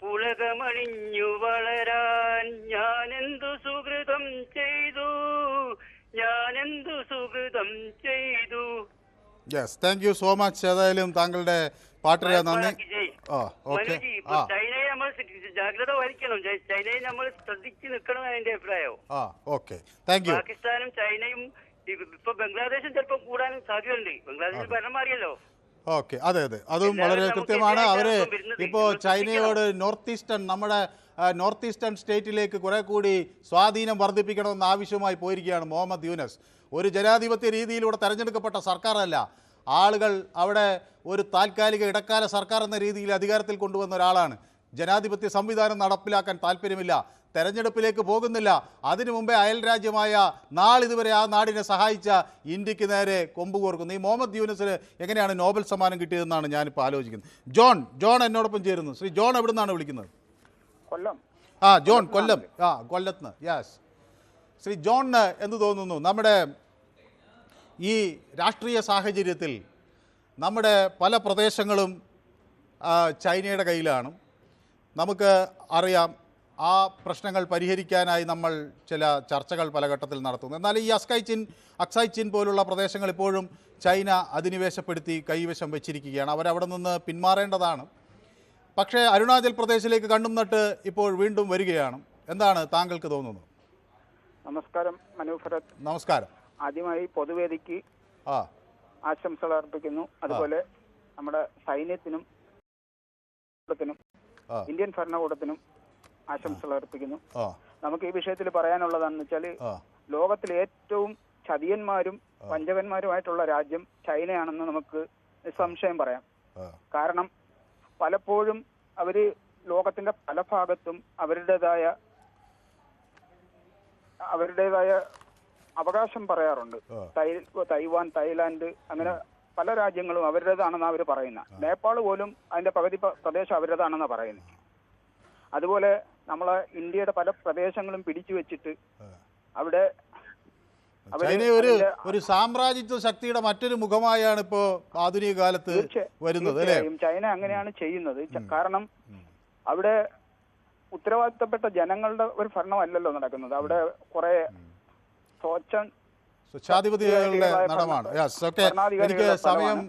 M: പുളകമണിഞ്ഞു വളരാൻ ഞാനെന്തു സുഹൃതം ചെയ്തു.
A: Yes, thank you so much. ഏതായാലും താങ്കളുടെ പാട്ടിന് നന്ദി.
M: ചൈനയെ നമ്മൾ ജാഗ്രത വഹിക്കണം, ചൈനയെ നമ്മൾ ശ്രദ്ധിച്ച് നിൽക്കണം, അതിന്റെ അഭിപ്രായം.
A: Okay, thank U.
M: പാകിസ്ഥാനും ചൈനയും ഇപ്പൊ ബംഗ്ലാദേശും ചിലപ്പോൾ കൂടാനും സാധ്യതയുണ്ട്. ബംഗ്ലാദേശിൽ ഭരണം മാറിയല്ലോ.
A: ഓക്കെ, അതെ, അതും വളരെ കൃത്യമാണ്. അവർ ഇപ്പോൾ ചൈനയോട് നമ്മുടെ നോർത്ത് ഈസ്റ്റേൺ സ്റ്റേറ്റിലേക്ക് കുറെ കൂടി സ്വാധീനം വർദ്ധിപ്പിക്കണമെന്ന ആവശ്യമായി പോയിരിക്കുകയാണ് മുഹമ്മദ് യൂനസ്. ഒരു ജനാധിപത്യ രീതിയിലൂടെ തെരഞ്ഞെടുക്കപ്പെട്ട സർക്കാരല്ല. ആളുകൾ അവിടെ ഒരു താൽക്കാലിക ഇടക്കാല സർക്കാർ എന്ന രീതിയിൽ അധികാരത്തിൽ കൊണ്ടുവന്ന ഒരാളാണ്. ജനാധിപത്യ സംവിധാനം നടപ്പിലാക്കാൻ താല്പര്യമില്ല, തെരഞ്ഞെടുപ്പിലേക്ക് പോകുന്നില്ല. അതിനു മുമ്പേ അയൽ രാജ്യമായ നാളിതുവരെ ആ നാടിനെ സഹായിച്ച ഇന്ത്യക്ക് നേരെ കൊമ്പ് കോർക്കുന്നു. ഈ മുഹമ്മദ് യൂനസിന് എങ്ങനെയാണ് നോബൽ സമ്മാനം കിട്ടിയതെന്നാണ് ഞാനിപ്പോൾ ആലോചിക്കുന്നത്. ജോൺ എന്നോടൊപ്പം ചേരുന്നു. ശ്രീ ജോൺ എവിടെ നിന്നാണ് വിളിക്കുന്നത്?
N: കൊല്ലം.
A: ജോൺ, കൊല്ലം. കൊല്ലത്ത് നിന്ന്. യെസ്. ശ്രീ ജോണിന് എന്ത് തോന്നുന്നു? നമ്മുടെ ഈ രാഷ്ട്രീയ സാഹചര്യത്തിൽ നമ്മുടെ പല പ്രദേശങ്ങളും ചൈനയുടെ കയ്യിലാണ്. നമുക്ക് അറിയാം, ആ പ്രശ്നങ്ങൾ പരിഹരിക്കാനായി നമ്മൾ ചില ചർച്ചകൾ പല ഘട്ടത്തിൽ നടത്തുന്നു. എന്നാൽ ഈ അക്സൈ ചിൻ പോലുള്ള പ്രദേശങ്ങൾ ഇപ്പോഴും ചൈന അധിനിവേശപ്പെടുത്തി കൈവശം വെച്ചിരിക്കുകയാണ്. അവരവിടെ നിന്ന് പിന്മാറേണ്ടതാണ്. പക്ഷേ അരുണാചൽ പ്രദേശിലേക്ക് കണ്ണും നട്ട് ഇപ്പോൾ വീണ്ടും വരികയാണ്. എന്താണ് താങ്കൾക്ക് തോന്നുന്നത്?
N: നമസ്കാരം മനു ഭരത്.
A: നമസ്കാരം.
N: ആദ്യമായി പൊതുവേദിക്ക് ആശംസകൾ അർപ്പിക്കുന്നു. അതുപോലെ നമ്മുടെ സൈന്യത്തിനും ഇന്ത്യൻ ഭരണകൂടത്തിനും ആശംസകൾ അർപ്പിക്കുന്നു. നമുക്ക് ഈ വിഷയത്തിൽ പറയാനുള്ളതാണെന്ന് വെച്ചാൽ, ലോകത്തിലെ ഏറ്റവും ചതിയന്മാരും വഞ്ചകന്മാരുമായിട്ടുള്ള രാജ്യം ചൈനയാണെന്ന് നമുക്ക് നിസ്സംശയം പറയാം. കാരണം പലപ്പോഴും അവര് ലോകത്തിന്റെ പല ഭാഗത്തും അവരുടേതായ അവകാശം പറയാറുണ്ട്. തൈവാൻ, തായ്ലാന്റ്, അങ്ങനെ പല രാജ്യങ്ങളും അവരുടേതാണെന്ന് അവർ പറയുന്നത്. നേപ്പാൾ പോലും അതിന്റെ പകുതി പ്രദേശം അവരുടേതാണെന്ന് പറയുന്നത്. അതുപോലെ നമ്മളെ ഇന്ത്യയുടെ പല പ്രദേശങ്ങളും പിടിച്ചു വെച്ചിട്ട് അവിടെ
A: ഒരു സാമ്രാജ്യത്വ ശക്തിയുടെ മറ്റൊരു മുഖമായാണ് ഇപ്പോ ആധുനിക കാലത്ത് വരുന്നത്.
N: ചൈന അങ്ങനെയാണ് ചെയ്യുന്നത്. കാരണം അവിടെ ഉത്തരവാദിത്തപ്പെട്ട ജനങ്ങളുടെ ഒരു ഭരണമല്ലല്ലോ നടക്കുന്നത്. അവിടെ കുറെ
A: സ്വച്ഛാധിപതികളുടെ നടമാണ്. Yes, okay. എനിക്ക് സമയം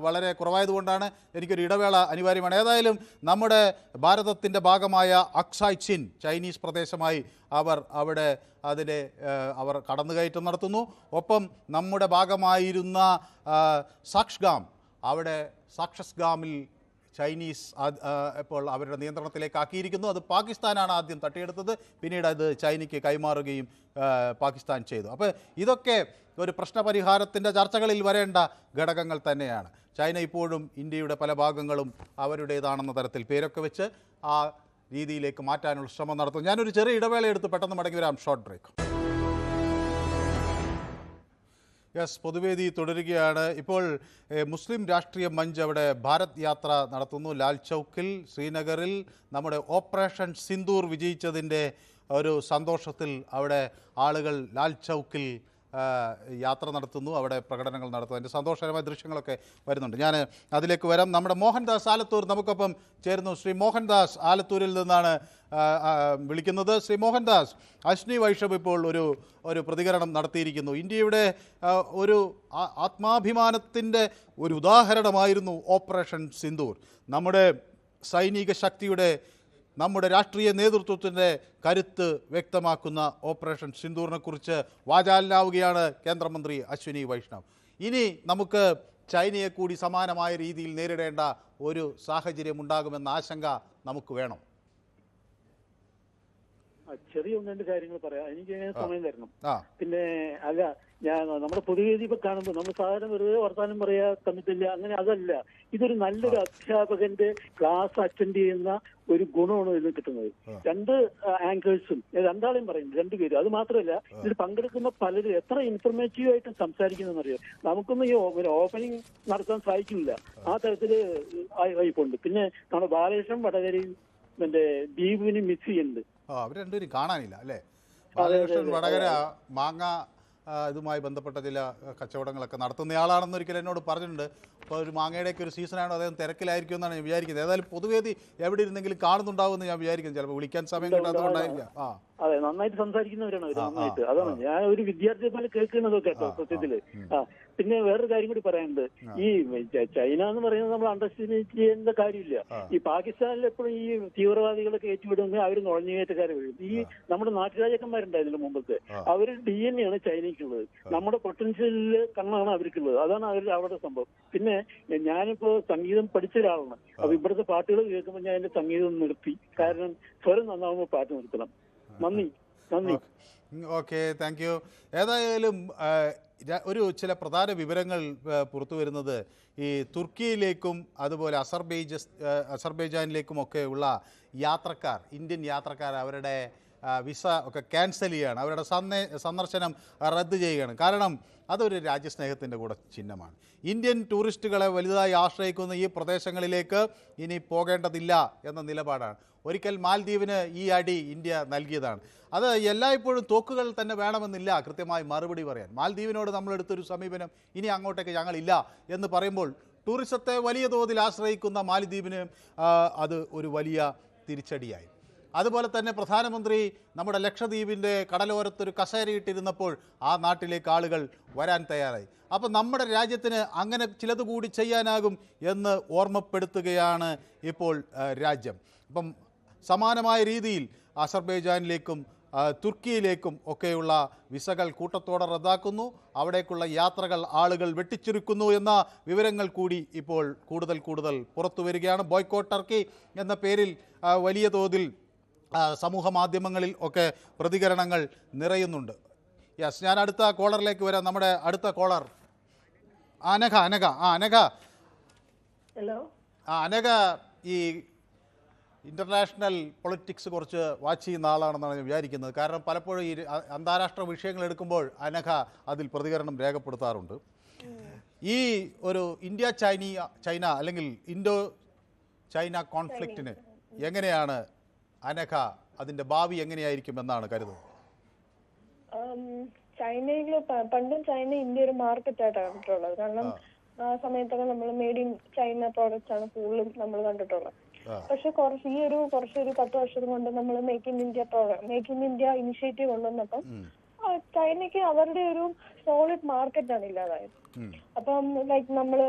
A: വളരെ കുറവായതുകൊണ്ടാണ് എനിക്കൊരു ഇടവേള അനിവാര്യമാണ്. ഏതായാലും നമ്മുടെ ഭാരതത്തിൻ്റെ ഭാഗമായ അക്സായ് ചിൻ ചൈനീസ് പ്രദേശമായി അവിടെ അവർ കടന്നുകയറ്റം നടത്തുന്നു. ഒപ്പം നമ്മുടെ ഭാഗമായിരുന്ന സാക്ഷ്ഗാം, അവിടെ സാക്ഷസ്ഗാമിൽ ചൈനീസ് ഇപ്പോൾ അവരുടെ നിയന്ത്രണത്തിലേക്ക് ആക്കിയിരിക്കുന്നു. അത് പാകിസ്ഥാനാണ് ആദ്യം തട്ടിയെടുത്തത്, പിന്നീട് അത് ചൈനയ്ക്ക് കൈമാറുകയും പാകിസ്ഥാൻ ചെയ്തു. അപ്പോൾ ഇതൊക്കെ ഒരു പ്രശ്നപരിഹാരത്തിൻ്റെ ചർച്ചകളിൽ വരേണ്ട ഘടകങ്ങൾ തന്നെയാണ്. ചൈന ഇപ്പോഴും ഇന്ത്യയുടെ പല ഭാഗങ്ങളും അവരുടേതാണെന്ന തരത്തിൽ പേരൊക്കെ വെച്ച് ആ രീതിയിലേക്ക് മാറ്റാനുള്ള ശ്രമം നടത്തും. ഞാനൊരു ചെറിയ ഇടവേള എടുത്ത് പെട്ടെന്ന് മടങ്ങി വരാം. Short break. യെസ്, പൊതുവേദി തുടരുകയാണ്. ഇപ്പോൾ മുസ്ലിം രാഷ്ട്രീയ മഞ്ച് അവിടെ ഭാരത് യാത്ര നടത്തുന്നു. ലാൽ ചൗക്കിൽ, ശ്രീനഗറിൽ നമ്മുടെ ഓപ്പറേഷൻ സിന്ദൂർ വിജയിച്ചതിൻ്റെ ഒരു സന്തോഷത്തിൽ അവിടെ ആളുകൾ ലാൽ ചൗക്കിൽ യാത്ര നടത്തുന്നു, അവിടെ പ്രകടനങ്ങൾ നടത്തുന്നു. അതിൻ്റെ സന്തോഷകരമായ ദൃശ്യങ്ങളൊക്കെ വരുന്നുണ്ട്. ഞാൻ അതിലേക്ക് വരാം. നമ്മുടെ മോഹൻദാസ് ആലത്തൂർ നമുക്കൊപ്പം ചേരുന്നു. ശ്രീ മോഹൻദാസ് ആലത്തൂരിൽ നിന്നാണ് വിളിക്കുന്നത്. ശ്രീ മോഹൻദാസ്, അശ്നി വൈഷവ് ഇപ്പോൾ ഒരു പ്രതികരണം നടത്തിയിരിക്കുന്നു. ഇന്ത്യയുടെ ഒരു ആത്മാഭിമാനത്തിൻ്റെ ഒരു ഉദാഹരണമായിരുന്നു ഓപ്പറേഷൻ സിന്ദൂർ. നമ്മുടെ സൈനിക ശക്തിയുടെ, നമ്മുടെ രാഷ്ട്രീയ നേതൃത്വത്തിൻ്റെ കരുത്ത് വ്യക്തമാക്കുന്ന ഓപ്പറേഷൻ സിന്ദൂറിനെക്കുറിച്ച് വാചാലനാവുകയാണ് കേന്ദ്രമന്ത്രി അശ്വിനി വൈഷ്ണവ്. ഇനി നമുക്ക് ചൈനയെ കൂടി സമാനമായ രീതിയിൽ നേരിടേണ്ട ഒരു സാഹചര്യം ഉണ്ടാകുമെന്ന ആശങ്ക നമുക്ക് വേണം.
O: ചെറിയ ഒന്ന് രണ്ട് കാര്യങ്ങൾ പറയാം, എനിക്ക് സമയം തരണം. പിന്നെ അല്ല, ഞാൻ നമ്മുടെ പൊതുവേദി ഇപ്പൊ കാണുമ്പോൾ നമ്മൾ സാധാരണ വെറുതെ വർത്താനം പറയാ തന്നിട്ടില്ല, അങ്ങനെ അതല്ല. ഇതൊരു നല്ലൊരു അധ്യാപകന്റെ ക്ലാസ് അറ്റൻഡ് ചെയ്യുന്ന ഒരു ഗുണമാണ് ഇതിൽ കിട്ടുന്നത്. രണ്ട് ആങ്കേഴ്സും രണ്ടാളെയും പറയുന്നു, രണ്ടുപേരും. അത് മാത്രമല്ല, ഇതിൽ പങ്കെടുക്കുന്ന പലരും എത്ര ഇൻഫർമേറ്റീവ് ആയിട്ട് സംസാരിക്കുന്നതെന്നറിയാം. നമുക്കൊന്നും ഈ ഓപ്പണിംഗ് നടത്താൻ സാധിക്കില്ല, ആ തരത്തില് ആയിപ്പോണ്ട്. പിന്നെ നമ്മുടെ ബാലകൃഷ്ണൻ വടകരയും മറ്റേ ദീപുവിനും മിസ് ചെയ്യുന്നുണ്ട്.
A: അവർ രണ്ടുപേരും കാണാനില്ല അല്ലേ? ബാലകൃഷ്ണൻ വടകര മാങ്ങ ഇതുമായി ബന്ധപ്പെട്ട ചില കച്ചവടങ്ങളൊക്കെ നടത്തുന്നയാളാണെന്ന് ഒരിക്കലും എന്നോട് പറഞ്ഞിട്ടുണ്ട്. അപ്പോൾ ഒരു മാങ്ങയുടെയൊക്കെ ഒരു സീസണാണോ, അദ്ദേഹം തിരക്കിലായിരിക്കും എന്നാണ് ഞാൻ വിചാരിക്കുന്നത്. ഏതായാലും പൊതുവേദി എവിടെ ഇരുന്നെങ്കിലും കാണുന്നുണ്ടാവുമെന്ന് ഞാൻ വിചാരിക്കുന്നു. ചിലപ്പോൾ വിളിക്കാൻ സമയം കിട്ടാത്തതുകൊണ്ടായിരിക്കാം.
O: അതെ, നന്നായിട്ട് സംസാരിക്കുന്നവരാണ് അവർ, നന്നായിട്ട്. അതാണ് ഞാൻ ഒരു വിദ്യാർത്ഥിയെ പോലെ കേൾക്കുന്നതൊക്കെ കേട്ടോ സത്യത്തില്. പിന്നെ വേറൊരു കാര്യം കൂടി പറയാനുണ്ട്. ഈ ചൈന എന്ന് പറയുന്നത് നമ്മൾ അണ്ടർസ്റ്റിമേറ്റ് ചെയ്യേണ്ട കാര്യമില്ല. ഈ പാകിസ്ഥാനിൽ എപ്പോഴും ഈ തീവ്രവാദികളൊക്കെ ഏറ്റുവിടുന്നത് അവർ നുഴഞ്ഞുകയറ്റക്കാരെ വരും. ഈ നമ്മുടെ നാട്ടുരാജാക്കന്മാരുണ്ടായിരുന്നില്ല മുമ്പത്തെ, അവര് DNA ആണ് ചൈനയ്ക്കുള്ളത്. നമ്മുടെ പൊട്ടൻഷ്യലില് കണ്ണാണ് അവർക്കുള്ളത്. അതാണ് അവരുടെ സംഭവം. പിന്നെ ഞാനിപ്പോ സംഗീതം പഠിച്ച ഒരാളാണ്. അപ്പൊ ഇവിടുത്തെ പാട്ടുകൾ കേൾക്കുമ്പോൾ ഞാൻ എന്റെ സംഗീതം നിർത്തി. കാരണം സ്വരം നന്നാവുമ്പോൾ പാട്ട് നിർത്തണം. നന്ദി.
A: Okay, thank U. ഏതായാലും ചില പ്രധാന വിവരങ്ങൾ പുറത്തു വരുന്നത് ഈ തുർക്കിയിലേക്കും അതുപോലെ അസർബൈജാനിലേക്കുമൊക്കെ ഉള്ള യാത്രക്കാർ, ഇന്ത്യൻ യാത്രക്കാർ അവരുടെ വിസ ഒക്കെ ക്യാൻസൽ ചെയ്യുകയാണ്, അവരുടെ സന്ദർശനം റദ്ദ് ചെയ്യുകയാണ്. കാരണം അതൊരു രാജ്യസ്നേഹത്തിൻ്റെ കൂടെ ചിഹ്നമാണ്. ഇന്ത്യൻ ടൂറിസ്റ്റുകളെ വലുതായി ആശ്രയിക്കുന്ന ഈ പ്രദേശങ്ങളിലേക്ക് ഇനി പോകേണ്ടതില്ല എന്ന നിലപാടാണ്. ഒരിക്കൽ മാൽദ്വീപിന് ഈ അടി ഇന്ത്യ നൽകിയതാണ്. അത് എല്ലായ്പ്പോഴും തോക്കുകൾ തന്നെ വേണമെന്നില്ല കൃത്യമായി മറുപടി പറയാൻ. മാൽദ്വീപിനോട് നമ്മളെടുത്തൊരു സമീപനം ഇനി അങ്ങോട്ടേക്ക് ഞങ്ങളില്ല എന്ന് പറയുമ്പോൾ ടൂറിസത്തെ വലിയ തോതിൽ ആശ്രയിക്കുന്ന മാലദ്വീപിന് അത് ഒരു വലിയ തിരിച്ചടിയായി. അതുപോലെ തന്നെ പ്രധാനമന്ത്രി നമ്മുടെ ലക്ഷദ്വീപിൻ്റെ കടലോരത്തൊരു കസേരയിട്ടിരുന്നപ്പോൾ ആ നാട്ടിലേക്ക് ആളുകൾ വരാൻ തയ്യാറായി. അപ്പോൾ നമ്മുടെ രാജ്യത്തിന് അങ്ങനെ ചിലത് കൂടി ചെയ്യാനാകും എന്ന് ഓർമ്മപ്പെടുത്തുകയാണ് ഇപ്പോൾ രാജ്യം. അപ്പം സമാനമായ രീതിയിൽ അസർബൈജാനിലേക്കും തുർക്കിയിലേക്കും ഒക്കെയുള്ള വിസകൾ കൂട്ടത്തോടെ റദ്ദാക്കുന്നു. അവിടേക്കുള്ള യാത്രകൾ ആളുകൾ വെട്ടിച്ചുരുക്കുന്നു എന്ന വിവരങ്ങൾ കൂടി ഇപ്പോൾ കൂടുതൽ പുറത്തു വരികയാണ്. ബോയ്ക്കോട്ട് ടർക്കി എന്ന പേരിൽ വലിയ തോതിൽ സമൂഹ മാധ്യമങ്ങളിൽ ഒക്കെ പ്രതികരണങ്ങൾ നിറയുന്നുണ്ട്. യെസ്, ഞാൻ അടുത്ത കോളറിലേക്ക് വരാം. നമ്മുടെ അടുത്ത കോളർ അനഘ. അനഘ,
P: ഹലോ.
A: അനഘ ഈ ഇൻ്റർനാഷണൽ പൊളിറ്റിക്സ് കുറച്ച് വാച്ച് ചെയ്യുന്ന ആളാണെന്നാണ് ഞാൻ വിചാരിക്കുന്നത്. കാരണം പലപ്പോഴും ഈ അന്താരാഷ്ട്ര വിഷയങ്ങൾ എടുക്കുമ്പോൾ അനഘ അതിൽ പ്രതികരണം രേഖപ്പെടുത്താറുണ്ട്. ഈ ഒരു ചൈന അല്ലെങ്കിൽ ഇൻഡോ ചൈന കോൺഫ്ലിക്റ്റിന് എങ്ങനെയാണ് അനഘ അതിൻ്റെ ഭാവി എങ്ങനെയായിരിക്കും എന്നാണ് കരുതുന്നത്?
P: ചൈനയില് പണ്ടും ചൈന ഇന്ത്യ ഒരു മാർക്കറ്റായിട്ടാണ് കണ്ടിട്ടുള്ളത്. കാരണം ആ സമയത്തൊക്കെ നമ്മൾ മെയ്ഡ് ഇൻ ചൈന പ്രോഡക്റ്റ്സ് ആണ് കൂടുതലും നമ്മൾ കണ്ടിട്ടുള്ളത്. പക്ഷെ കുറച്ചൊരു 10 വർഷം കൊണ്ട് നമ്മൾ മേക്ക് ഇൻ ഇന്ത്യ ഇനിഷ്യേറ്റീവ് കൊണ്ടുവന്നപ്പം ചൈനയ്ക്ക് അവരുടെ ഒരു സോളിഡ് മാർക്കറ്റാണ് ഇല്ലാതായത്. അപ്പം ലൈക്ക് നമ്മള്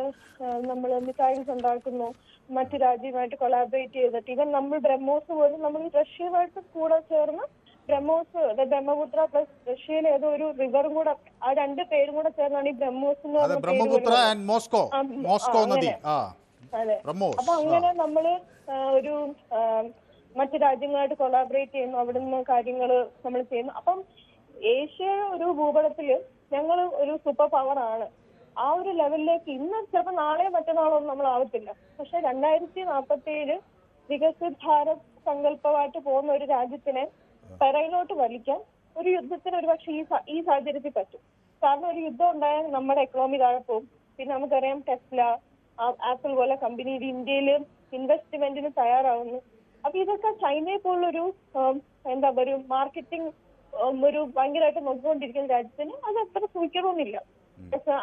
P: മിസൈൽസ് ഉണ്ടാക്കുന്നു, മറ്റു രാജ്യവുമായിട്ട് കൊളാബറേറ്റ് ചെയ്തിട്ട് ഈവൻ നമ്മൾ ബ്രഹ്മോസ് പോലും നമ്മൾ റഷ്യയുമായിട്ട് കൂടെ ചേർന്ന് ബ്രഹ്മപുത്ര പ്ലസ് റഷ്യയിലെ ഏതോ ഒരു റിവറും കൂടെ, ആ രണ്ട് പേരും കൂടെ ചേർന്നാണ് ഈ ബ്രഹ്മോസ് എന്ന് പറഞ്ഞ
A: ബ്രഹ്മപുത്ര ആൻഡ് മോസ്കോ നദി.
P: അതെ. അപ്പൊ അങ്ങനെ നമ്മള് ഒരു മറ്റു രാജ്യങ്ങളായിട്ട് കൊളാബറേറ്റ് ചെയ്യുന്നു, അവിടുന്ന് കാര്യങ്ങൾ നമ്മൾ ചെയ്യുന്നു. അപ്പം ഏഷ്യ ഒരു ഭൂപടത്തില് ഞങ്ങൾ ഒരു സൂപ്പർ പവർ ആണ്. ആ ഒരു ലെവലിലേക്ക് ഇന്ന് ചിലപ്പോൾ നാളെയോ മറ്റന്നാളോ ഒന്നും നമ്മൾ ആവത്തില്ല. പക്ഷെ 2047 വികസിത് ഭാരത് സങ്കല്പമായിട്ട് പോകുന്ന ഒരു രാജ്യത്തിനെ പെറയിലോട്ട് വലിക്കാൻ ഒരു യുദ്ധത്തിന് ഒരുപക്ഷെ ഈ സാഹചര്യത്തിൽ പറ്റും. കാരണം ഒരു യുദ്ധം ഉണ്ടായാൽ നമ്മുടെ എക്കണോമി താഴെ പോകും. പിന്നെ നമുക്കറിയാം ടെസ്ല, ആപ്പിൾ പോലെ കമ്പനി ഇന്ത്യയിൽ ഇൻവെസ്റ്റ്മെന്റിന് തയ്യാറാവുന്നു. അപ്പൊ ഇതൊക്കെ ചൈനയെ പോലുള്ളൊരു ഒരു മാർക്കറ്റിംഗ് ഒരു ഭയങ്കരമായിട്ട് നോക്കിക്കൊണ്ടിരിക്കുന്ന രാജ്യത്തിന് അത് അത്ര സൂക്ഷിക്കണമെന്നില്ല.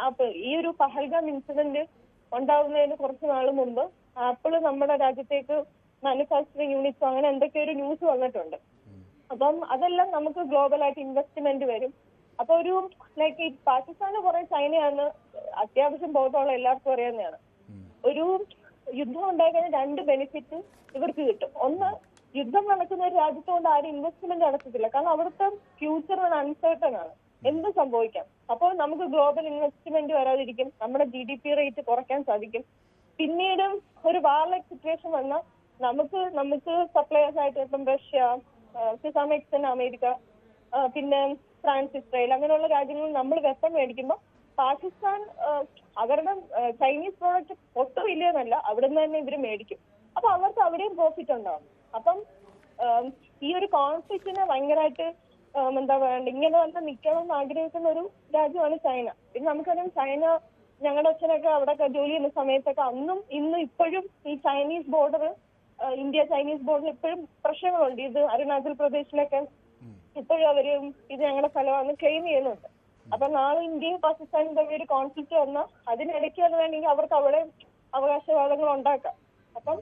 P: അപ്പൊ ഈ ഒരു പഹൽഗാം ഇൻസിഡന്റ് ഉണ്ടാവുന്നതിന് കുറച്ച് നാൾ മുമ്പ് ആപ്പിള് നമ്മുടെ രാജ്യത്തേക്ക് മാനുഫാക്ചറിങ് യൂണിറ്റ്സ് അങ്ങനെ എന്തൊക്കെ ഒരു ന്യൂസ് വന്നിട്ടുണ്ട്. അപ്പം അതെല്ലാം നമുക്ക് ഗ്ലോബലായിട്ട് ഇൻവെസ്റ്റ്മെന്റ് വരും. അപ്പൊ ഒരു ലൈക്ക് ഈ പാകിസ്ഥാന് കുറെ ചൈനയാണ് അത്യാവശ്യം ബോധമുള്ള എല്ലാവർക്കും അറിയാവുന്നതാണ്. ഒരു യുദ്ധം ഉണ്ടാക്കുന്ന 2 ബെനിഫിറ്റ് ഇവർക്ക് കിട്ടും. ഒന്ന്, യുദ്ധം നടക്കുന്ന ഒരു രാജ്യത്തുകൊണ്ട് ആരും ഇൻവെസ്റ്റ്മെന്റ് നടത്തത്തില്ല. കാരണം അവിടുത്തെ ഫ്യൂച്ചർ അൺസർട്ടൺ ആണ്, എന്ത് സംഭവിക്കാം. അപ്പോൾ നമുക്ക് ഗ്ലോബൽ ഇൻവെസ്റ്റ്മെന്റ് വരാതിരിക്കും, നമ്മുടെ GDP റേറ്റ് കുറയ്ക്കാൻ സാധിക്കും. പിന്നീട് ഒരു വാർലൈക്ക് സിറ്റുവേഷൻ വന്നാൽ നമുക്ക് സപ്ലയേഴ്സ് ആയിട്ട് ഇപ്പം Russia, to some extent America, പിന്നെ ഫ്രാൻസ്, ഇസ്രായേൽ അങ്ങനെയുള്ള രാജ്യങ്ങളിൽ നമ്മൾ വെപ്പൺ മേടിക്കുമ്പോൾ പാകിസ്ഥാൻ അവരുടെ ചൈനീസ് പ്രോഡക്റ്റ് ഒട്ടും ഇല്ലെന്നല്ല, അവിടെ നിന്ന് തന്നെ ഇവർ മേടിക്കും. അപ്പൊ അവർക്ക് അവിടെയും പ്രോഫിറ്റ് ഉണ്ടാവും. അപ്പം ഈ ഒരു കോൺഫ്ലിക്റ്റിനെ ഭയങ്കരമായിട്ട് ഇങ്ങനെ തന്നെ നിൽക്കണം എന്ന് ആഗ്രഹിക്കുന്ന ഒരു രാജ്യമാണ് ചൈന. പിന്നെ നമുക്കറിയാം ചൈന, ഞങ്ങളുടെ അച്ഛനൊക്കെ അവിടെ ജോലി ചെയ്യുന്ന സമയത്തൊക്കെ അന്നും ഇന്നും ഇപ്പോഴും ഈ ചൈനീസ് ബോർഡർ, ഇന്ത്യ ചൈനീസ് ബോർഡറിൽ ഇപ്പോഴും പ്രശ്നങ്ങളുണ്ട്. ഇത് അരുണാചൽ പ്രദേശിലൊക്കെ ഇപ്പോഴും അവര് ഇത് ഞങ്ങളുടെ സ്ഥലമാണെന്ന് ക്ലെയിം ചെയ്യുന്നുണ്ട്. അപ്പൊ നാളെ ഇന്ത്യയും പാകിസ്ഥാനും തമ്മിൽ ഒരു കോൺഫ്ലിക്റ്റ് വന്നാൽ അതിനിടയ്ക്ക് അത് വേണമെങ്കിൽ അവർക്ക് അവിടെ അവകാശവാദങ്ങൾ ഉണ്ടാക്കാം. അപ്പം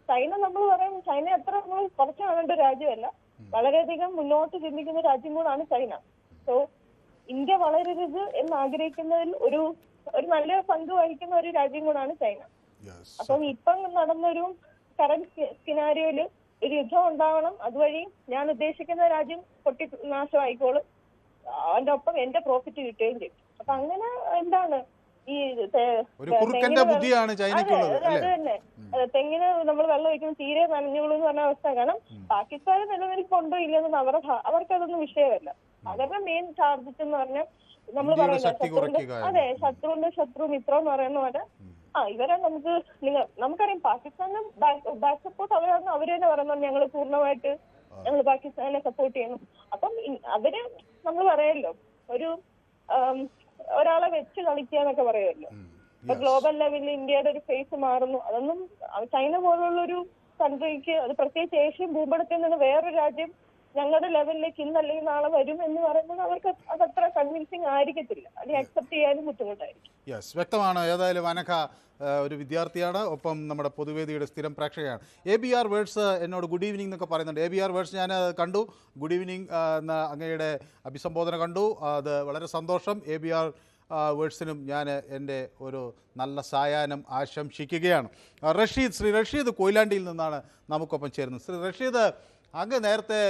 P: ചൈന നമ്മൾ പറയും, ചൈന എത്ര നമ്മൾ കുറച്ച് കാണേണ്ട ഒരു രാജ്യമല്ല, വളരെയധികം മുന്നോട്ട് ചിന്തിക്കുന്ന രാജ്യം കൂടാണ് ചൈന. സോ ഇന്ത്യ വളരരുത് എന്ന് ആഗ്രഹിക്കുന്നതിൽ ഒരു നല്ല പങ്ക് വഹിക്കുന്ന ഒരു രാജ്യം കൂടാണ് ചൈന. അപ്പം ഇപ്പം നടന്നൊരു കറന്റ് സിനാരിയോയില് ഒരു യുദ്ധം ഉണ്ടാവണം, അതുവഴി ഞാൻ ഉദ്ദേശിക്കുന്ന രാജ്യം നാശമായിക്കോളും, അതിന്റെ ഒപ്പം എന്റെ പ്രോഫിറ്റ് കിട്ടുകയും ചെയ്യും. അപ്പൊ അങ്ങനെ എന്താണ് ഈ അത് തന്നെ തെങ്ങിന് നമ്മൾ വെള്ളം ഒഴിക്കുമ്പോൾ തീരെ നനഞ്ഞോളൂ എന്ന് പറഞ്ഞ അവസ്ഥ. കാരണം പാകിസ്ഥാന് നിലനിൽപ്പുണ്ടോ ഇല്ലെന്ന് അവർക്കതൊന്നും വിഷയമല്ല. അവരുടെ മെയിൻ ടാർഗറ്റ് എന്ന് പറഞ്ഞാൽ നമ്മൾ പറയുന്നത് ശത്രുവിന്റെ ശത്രു മിത്രം എന്ന് പറയുന്ന പോലെ ഇവരെ നമുക്കറിയാം പാകിസ്ഥാന് ബാക്ക് സപ്പോർട്ട് അവരാണ്. അവര് തന്നെ പറയുന്നത് ഞങ്ങൾ പൂർണ്ണമായിട്ട് ഞങ്ങൾ പാകിസ്ഥാനെ സപ്പോർട്ട് ചെയ്യണം. അപ്പം അവര് നമ്മൾ പറയല്ലോ ഒരാളെ വെച്ച് കളിക്കുക എന്നൊക്കെ പറയുമല്ലോ. ഇപ്പൊ ഗ്ലോബൽ ലെവലിൽ ഇന്ത്യയുടെ ഒരു ഫേസ് മാറുന്നു. അതൊന്നും ചൈന പോലുള്ളൊരു കൺട്രിക്ക്, അത് പ്രത്യേകിച്ച് ഏഷ്യൻ ഭൂപടത്തിൽ നിന്ന് വേറൊരു രാജ്യം ഞങ്ങളുടെ ലെവലിലേക്ക് ഇന്നല്ലെങ്കിൽ നാളെ വരും എന്ന് പറയുന്നത് അവർക്ക് അതത്ര കൺവിൻസിങ് ആയിരിക്കത്തില്ല. അത് അക്സെപ്റ്റ് ചെയ്യാനും ബുദ്ധിമുട്ടായിരിക്കും.
A: യെസ്, വ്യക്തമാണ്. ഏതായാലും അനഘ ഒരു വിദ്യാർത്ഥിയാണ്, ഒപ്പം നമ്മുടെ പൊതുവേദിയുടെ സ്ഥിരം പ്രേക്ഷകയാണ്. ABR വേർഡ്സ് എന്നോട് ഗുഡ് ഈവനിങ് എന്നൊക്കെ പറയുന്നുണ്ട്. ABR വേർഡ്സ് ഞാൻ കണ്ടു, ഗുഡ് ഈവനിങ് എന്ന അങ്ങയുടെ അഭിസംബോധന കണ്ടു, അത് വളരെ സന്തോഷം. ABR വേർഡ്സിനും ഞാൻ എൻ്റെ ഒരു നല്ല സായാഹ്നം ആശംസിക്കുകയാണ്. ശ്രീ റഷീദ് കൊയിലാണ്ടിയിൽ നിന്നാണ് നമുക്കൊപ്പം ചേരുന്നത്. ശ്രീ റഷീദ്, അങ്ങ് നേരത്തെ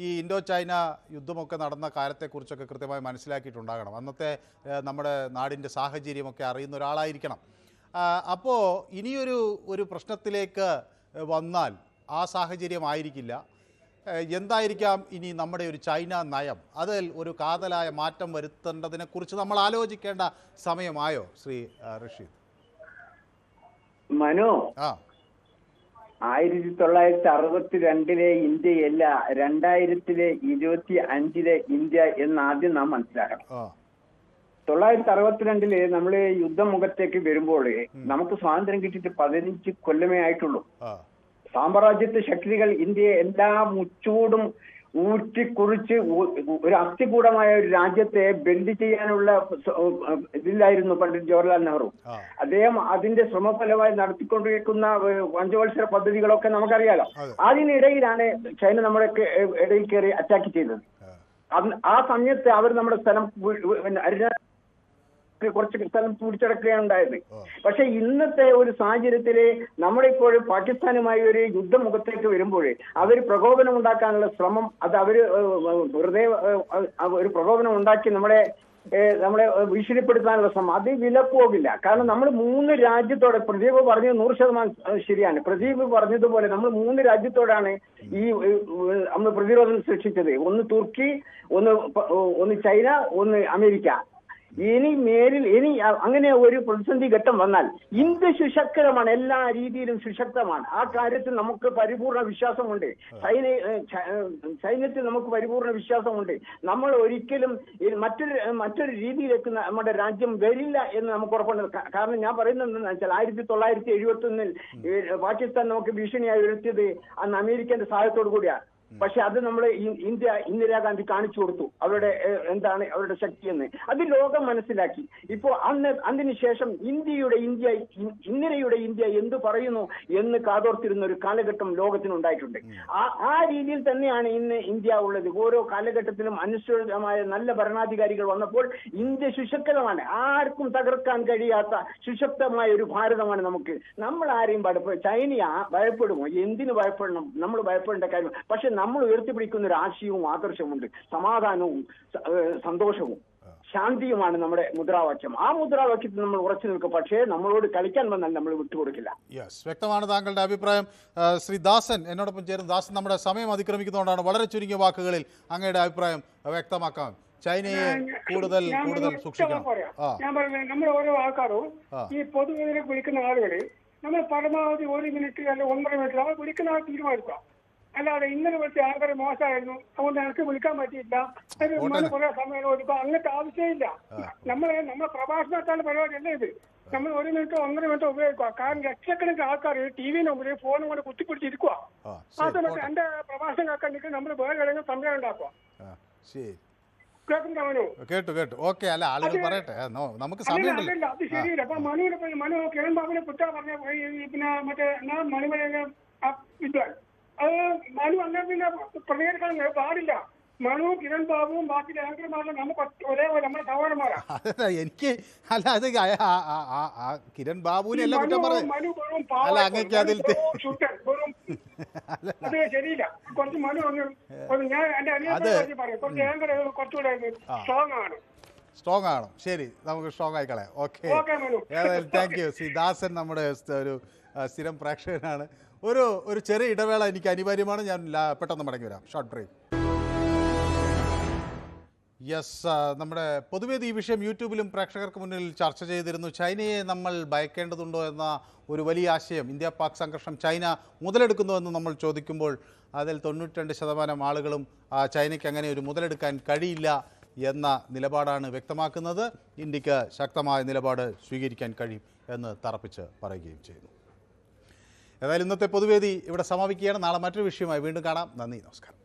A: ഈ ഇൻഡോ ചൈന യുദ്ധമൊക്കെ നടന്ന കാലത്തെക്കുറിച്ചൊക്കെ കൃത്യമായി മനസ്സിലാക്കിയിട്ടുണ്ടാകണം. അന്നത്തെ നമ്മുടെ നാടിൻ്റെ സാഹചര്യമൊക്കെ അറിയുന്ന ഒരാളായിരിക്കണം. അപ്പോൾ ഇനിയൊരു പ്രശ്നത്തിലേക്ക് വന്നാൽ ആ സാഹചര്യമായിരിക്കില്ല. എന്തായിരിക്കാം ഇനി നമ്മുടെ ഒരു ചൈന നയം? അതിൽ ഒരു കാതലായ മാറ്റം വരുത്തേണ്ടതിനെക്കുറിച്ച് നമ്മൾ ആലോചിക്കേണ്ട സമയമായോ ശ്രീ റഷീദ്?
Q: മനു, 1962 ഇന്ത്യയല്ല 2025 ഇന്ത്യ എന്ന് ആദ്യം നാം മനസ്സിലാക്കണം. 1962 നമ്മൾ യുദ്ധമുഖത്തേക്ക് വരുമ്പോൾ നമുക്ക് സ്വാതന്ത്ര്യം കിട്ടിയിട്ട് 15 കൊല്ലമേ ആയിട്ടുള്ളൂ. സാമ്രാജ്യത്വ ശക്തികൾ ഇന്ത്യയെ എല്ലാ മുച്ചൂടും ഊറ്റിക്കുറിച്ച് ഒരു അസ്ഥികൂടമായ ഒരു രാജ്യത്തെ ബെൻഡ് ചെയ്യാനുള്ള ഇതിലായിരുന്നു പണ്ഡിറ്റ് ജവഹർലാൽ നെഹ്റു. അദ്ദേഹം അതിന്റെ ശ്രമഫലമായി നടത്തിക്കൊണ്ടിരിക്കുന്ന പഞ്ചവത്സര പദ്ധതികളൊക്കെ നമുക്കറിയാലോ. അതിനിടയിലാണ് ചൈന നമ്മുടെ ഇടയിൽ കയറി അറ്റാക്ക് ചെയ്തത്. ആ സമയത്ത് അവർ നമ്മുടെ സ്ഥലം കുറച്ച് സ്ഥലം പിടിച്ചടക്കുകയാണ് ഉണ്ടായത്. പക്ഷെ ഇന്നത്തെ ഒരു സാഹചര്യത്തില് നമ്മളിപ്പോൾ പാകിസ്ഥാനുമായി ഒരു യുദ്ധമുഖത്തേക്ക് വരുമ്പോൾ അവർ പ്രകോപനം ഉണ്ടാക്കാനുള്ള ശ്രമം അത് അവര് വെറുതെ ഒരു പ്രകോപനം ഉണ്ടാക്കി നമ്മളെ ഭീഷണിപ്പെടുത്താനുള്ള ശ്രമം അത് വിലപ്പോകില്ല. കാരണം നമ്മൾ 3 രാജ്യത്തോടെ, പ്രദീപ് പറഞ്ഞത് 100% ശരിയാണ്. പ്രദീപ് പറഞ്ഞതുപോലെ നമ്മൾ 3 രാജ്യത്തോടാണ് ഈ നമ്മൾ പ്രതിരോധം സൃഷ്ടിച്ചത്. ഒന്ന് തുർക്കി, ഒന്ന് ചൈന, ഒന്ന് അമേരിക്ക. ഇനി അങ്ങനെ ഒരു പ്രതിസന്ധി ഘട്ടം വന്നാൽ ഇന്ത്യ സുശക്തമാണ്, എല്ലാ രീതിയിലും സുശക്തമാണ്. ആ കാര്യത്തിൽ നമുക്ക് പരിപൂർണ വിശ്വാസമുണ്ട്. സൈന്യത്തിൽ നമുക്ക് പരിപൂർണ വിശ്വാസമുണ്ട്. നമ്മൾ ഒരിക്കലും മറ്റൊരു രീതിയിലേക്ക് നമ്മുടെ രാജ്യം വരില്ല എന്ന് നമുക്ക് ഉറപ്പുണ്ട്. കാരണം ഞാൻ പറയുന്നത് എന്താണെന്ന് വെച്ചാൽ 1971 പാകിസ്ഥാൻ നമുക്ക് ഭീഷണിയായി ഉയർത്തിയത് അന്ന് അമേരിക്കന്റെ സഹായത്തോടു കൂടിയാണ്. പക്ഷെ അത് നമ്മൾ ഇന്ദിരാഗാന്ധി കാണിച്ചു കൊടുത്തു അവരുടെ എന്താണ് അവരുടെ ശക്തിയെന്ന്. അത് ലോകം മനസ്സിലാക്കി. ഇപ്പോ അതിനുശേഷം ഇന്ത്യയുടെ ഇന്ത്യ എന്ത് പറയുന്നു എന്ന് കാതോർത്തിരുന്ന ഒരു കാലഘട്ടം ലോകത്തിനുണ്ടായിട്ടുണ്ട്. ആ രീതിയിൽ തന്നെയാണ് ഇന്ന് ഇന്ത്യ ഉള്ളത്. ഓരോ കാലഘട്ടത്തിലും അനുസൃതമായ നല്ല ഭരണാധികാരികൾ വന്നപ്പോൾ ഇന്ത്യ സുശക്തമാണ്. ആർക്കും തകർക്കാൻ കഴിയാത്ത സുശക്തമായ ഒരു ഭാരതമാണ് നമുക്ക്. നമ്മൾ ആരെയും ചൈനയെ ഭയപ്പെടുമോ? എന്തിനു ഭയപ്പെടണം? നമ്മൾ ഭയപ്പെടേണ്ട കാര്യം. പക്ഷെ നമ്മൾ ഉയർത്തിപ്പിടിക്കുന്ന ഒരു ആശയവും ആദർശമുണ്ട്. സമാധാനവും സന്തോഷവും ശാന്തിയുമാണ് നമ്മുടെ മുദ്രാവാക്യം. ആ മുദ്രാവാക്യത്തിൽ നമ്മൾ ഉറച്ചു നിൽക്കും. പക്ഷേ നമ്മളോട് കളിക്കാൻ വന്നാൽ നമ്മൾ വിട്ടുകൊടുക്കില്ല.
A: വ്യക്തമാണ് താങ്കളുടെ അഭിപ്രായം. ശ്രീ ദാസൻ എന്നോടൊപ്പം ചേർന്ന്. ദാസൻ, നമ്മുടെ സമയം അതിക്രമിക്കുന്നതുകൊണ്ടാണ് വളരെ ചുരുങ്ങിയ വാക്കുകളിൽ അങ്ങയുടെ അഭിപ്രായം വ്യക്തമാക്കാം. ചൈനയെ കൂടുതൽ സൂക്ഷിക്കണം.
R: ഞാൻ പറയുന്നത് നമ്മൾ ഓരോ ആൾക്കാരും ഈ പൊതുവേദിയിലേക്ക് വിളിക്കുന്ന ആളുകൾ നമ്മൾ പരമാവധി 1 മിനിറ്റ് അല്ലെങ്കിൽ 1.5 മിനിറ്റ് നമ്മൾ വിളിക്കുന്ന ആൾ തീരുമാനിക്കാം. അല്ലാതെ ഇന്നലെ വെച്ച് ആൾക്കാർ മോശമായിരുന്നു അതുകൊണ്ട് എനിക്ക് വിളിക്കാൻ പറ്റിയില്ല, കുറെ സമയം കൊടുക്കുക, അങ്ങനത്തെ ആവശ്യമില്ല. നമ്മളെ പ്രഭാഷണത്താണ് പരിപാടി അല്ലേ ഇത്. നമ്മൾ 1 മിനിറ്റോ 1.5 മിനിറ്റോ ഉപയോഗിക്കുക. കാരണം ലക്ഷക്കണക്കിന് ആൾക്കാർ ടിവിന്റെ മുമ്പിൽ ഫോണും കൊണ്ട് കുത്തിപ്പിടിച്ചിരിക്കുക. ആ സമയത്ത് എന്റെ പ്രഭാഷണം കേൾക്കാൻ നിൽക്കുക നമ്മൾ വേറെ എവിടെയെങ്കിലും സമയം ഉണ്ടാക്കുക.
A: കേട്ടു. ഓക്കെ, അല്ല ആളുകൾ പറയട്ടെ, നമുക്ക് സമയമില്ല.
R: അത് ശരിയില്ല. അപ്പൊ മനു കിരൺ ബാബുവിനെ കുറ്റ പറഞ്ഞ പിന്നെ മറ്റേ മണിമല വിദ്വാൻ അത് മനു അങ്ങനെ പിന്നെ പ്രതികരിക്കാൻ പാടില്ല. മനു കിരൺ ബാബുവും ബാക്കി ആങ്കർമാരും നമുക്ക് ഒരേപോലെ നമ്മുടെ സഹോദരന്മാരാണ്.
A: എനിക്ക് അല്ല അത് കിരൺ ബാബുവിനെ അല്ല കുറ്റം പറഞ്ഞു. അല്ല അങ്ങക്ക് അതിൽ
R: അത് ശരിയില്ല. കുറച്ച് മനു ഞാൻ എന്റെ അനിയത്തെ പറയും കുറച്ച് ആങ്കർ കുറച്ചുകൂടെ
A: സ്ട്രോങ് ആണ്. ശരി, നമുക്ക് സ്ട്രോങ് ആയിക്കളയാം. ഓക്കെ, ഏതായാലും താങ്ക് യു. ശ്രീ ദാസൻ നമ്മുടെ ഒരു സ്ഥിരം പ്രേക്ഷകനാണ്. ഒരു ചെറിയ ഇടവേള എനിക്ക് അനിവാര്യമാണ്. ഞാൻ പെട്ടെന്ന് മടങ്ങി വരാം. Short break. നമ്മുടെ പൊതുവേദി ഈ വിഷയം യൂട്യൂബിലും പ്രേക്ഷകർക്ക് മുന്നിൽ ചർച്ച ചെയ്തിരുന്നു. ചൈനയെ നമ്മൾ ഭയക്കേണ്ടതുണ്ടോ എന്ന ഒരു വലിയ ആശയം, ഇന്ത്യ പാക് സംഘർഷം ചൈന മുതലെടുക്കുന്നുവെന്ന് നമ്മൾ ചോദിക്കുമ്പോൾ അതിൽ 92% ആളുകളും ചൈനയ്ക്ക് അങ്ങനെ ഒരു മുതലെടുക്കാൻ കഴിയില്ല എന്ന നിലപാടാണ് വ്യക്തമാക്കുന്നത്. ഇന്ത്യക്ക് ശക്തമായ നിലപാട് സ്വീകരിക്കാൻ കഴിയും എന്ന് തറപ്പിച്ച് പറയുകയും ചെയ്യുന്നു. ഏതായാലും ഇന്നത്തെ പൊതുവേദി ഇവിടെ സമാപിക്കുകയാണ്. നാളെ മറ്റൊരു വിഷയമായി വീണ്ടും കാണാം. നന്ദി, നമസ്കാരം.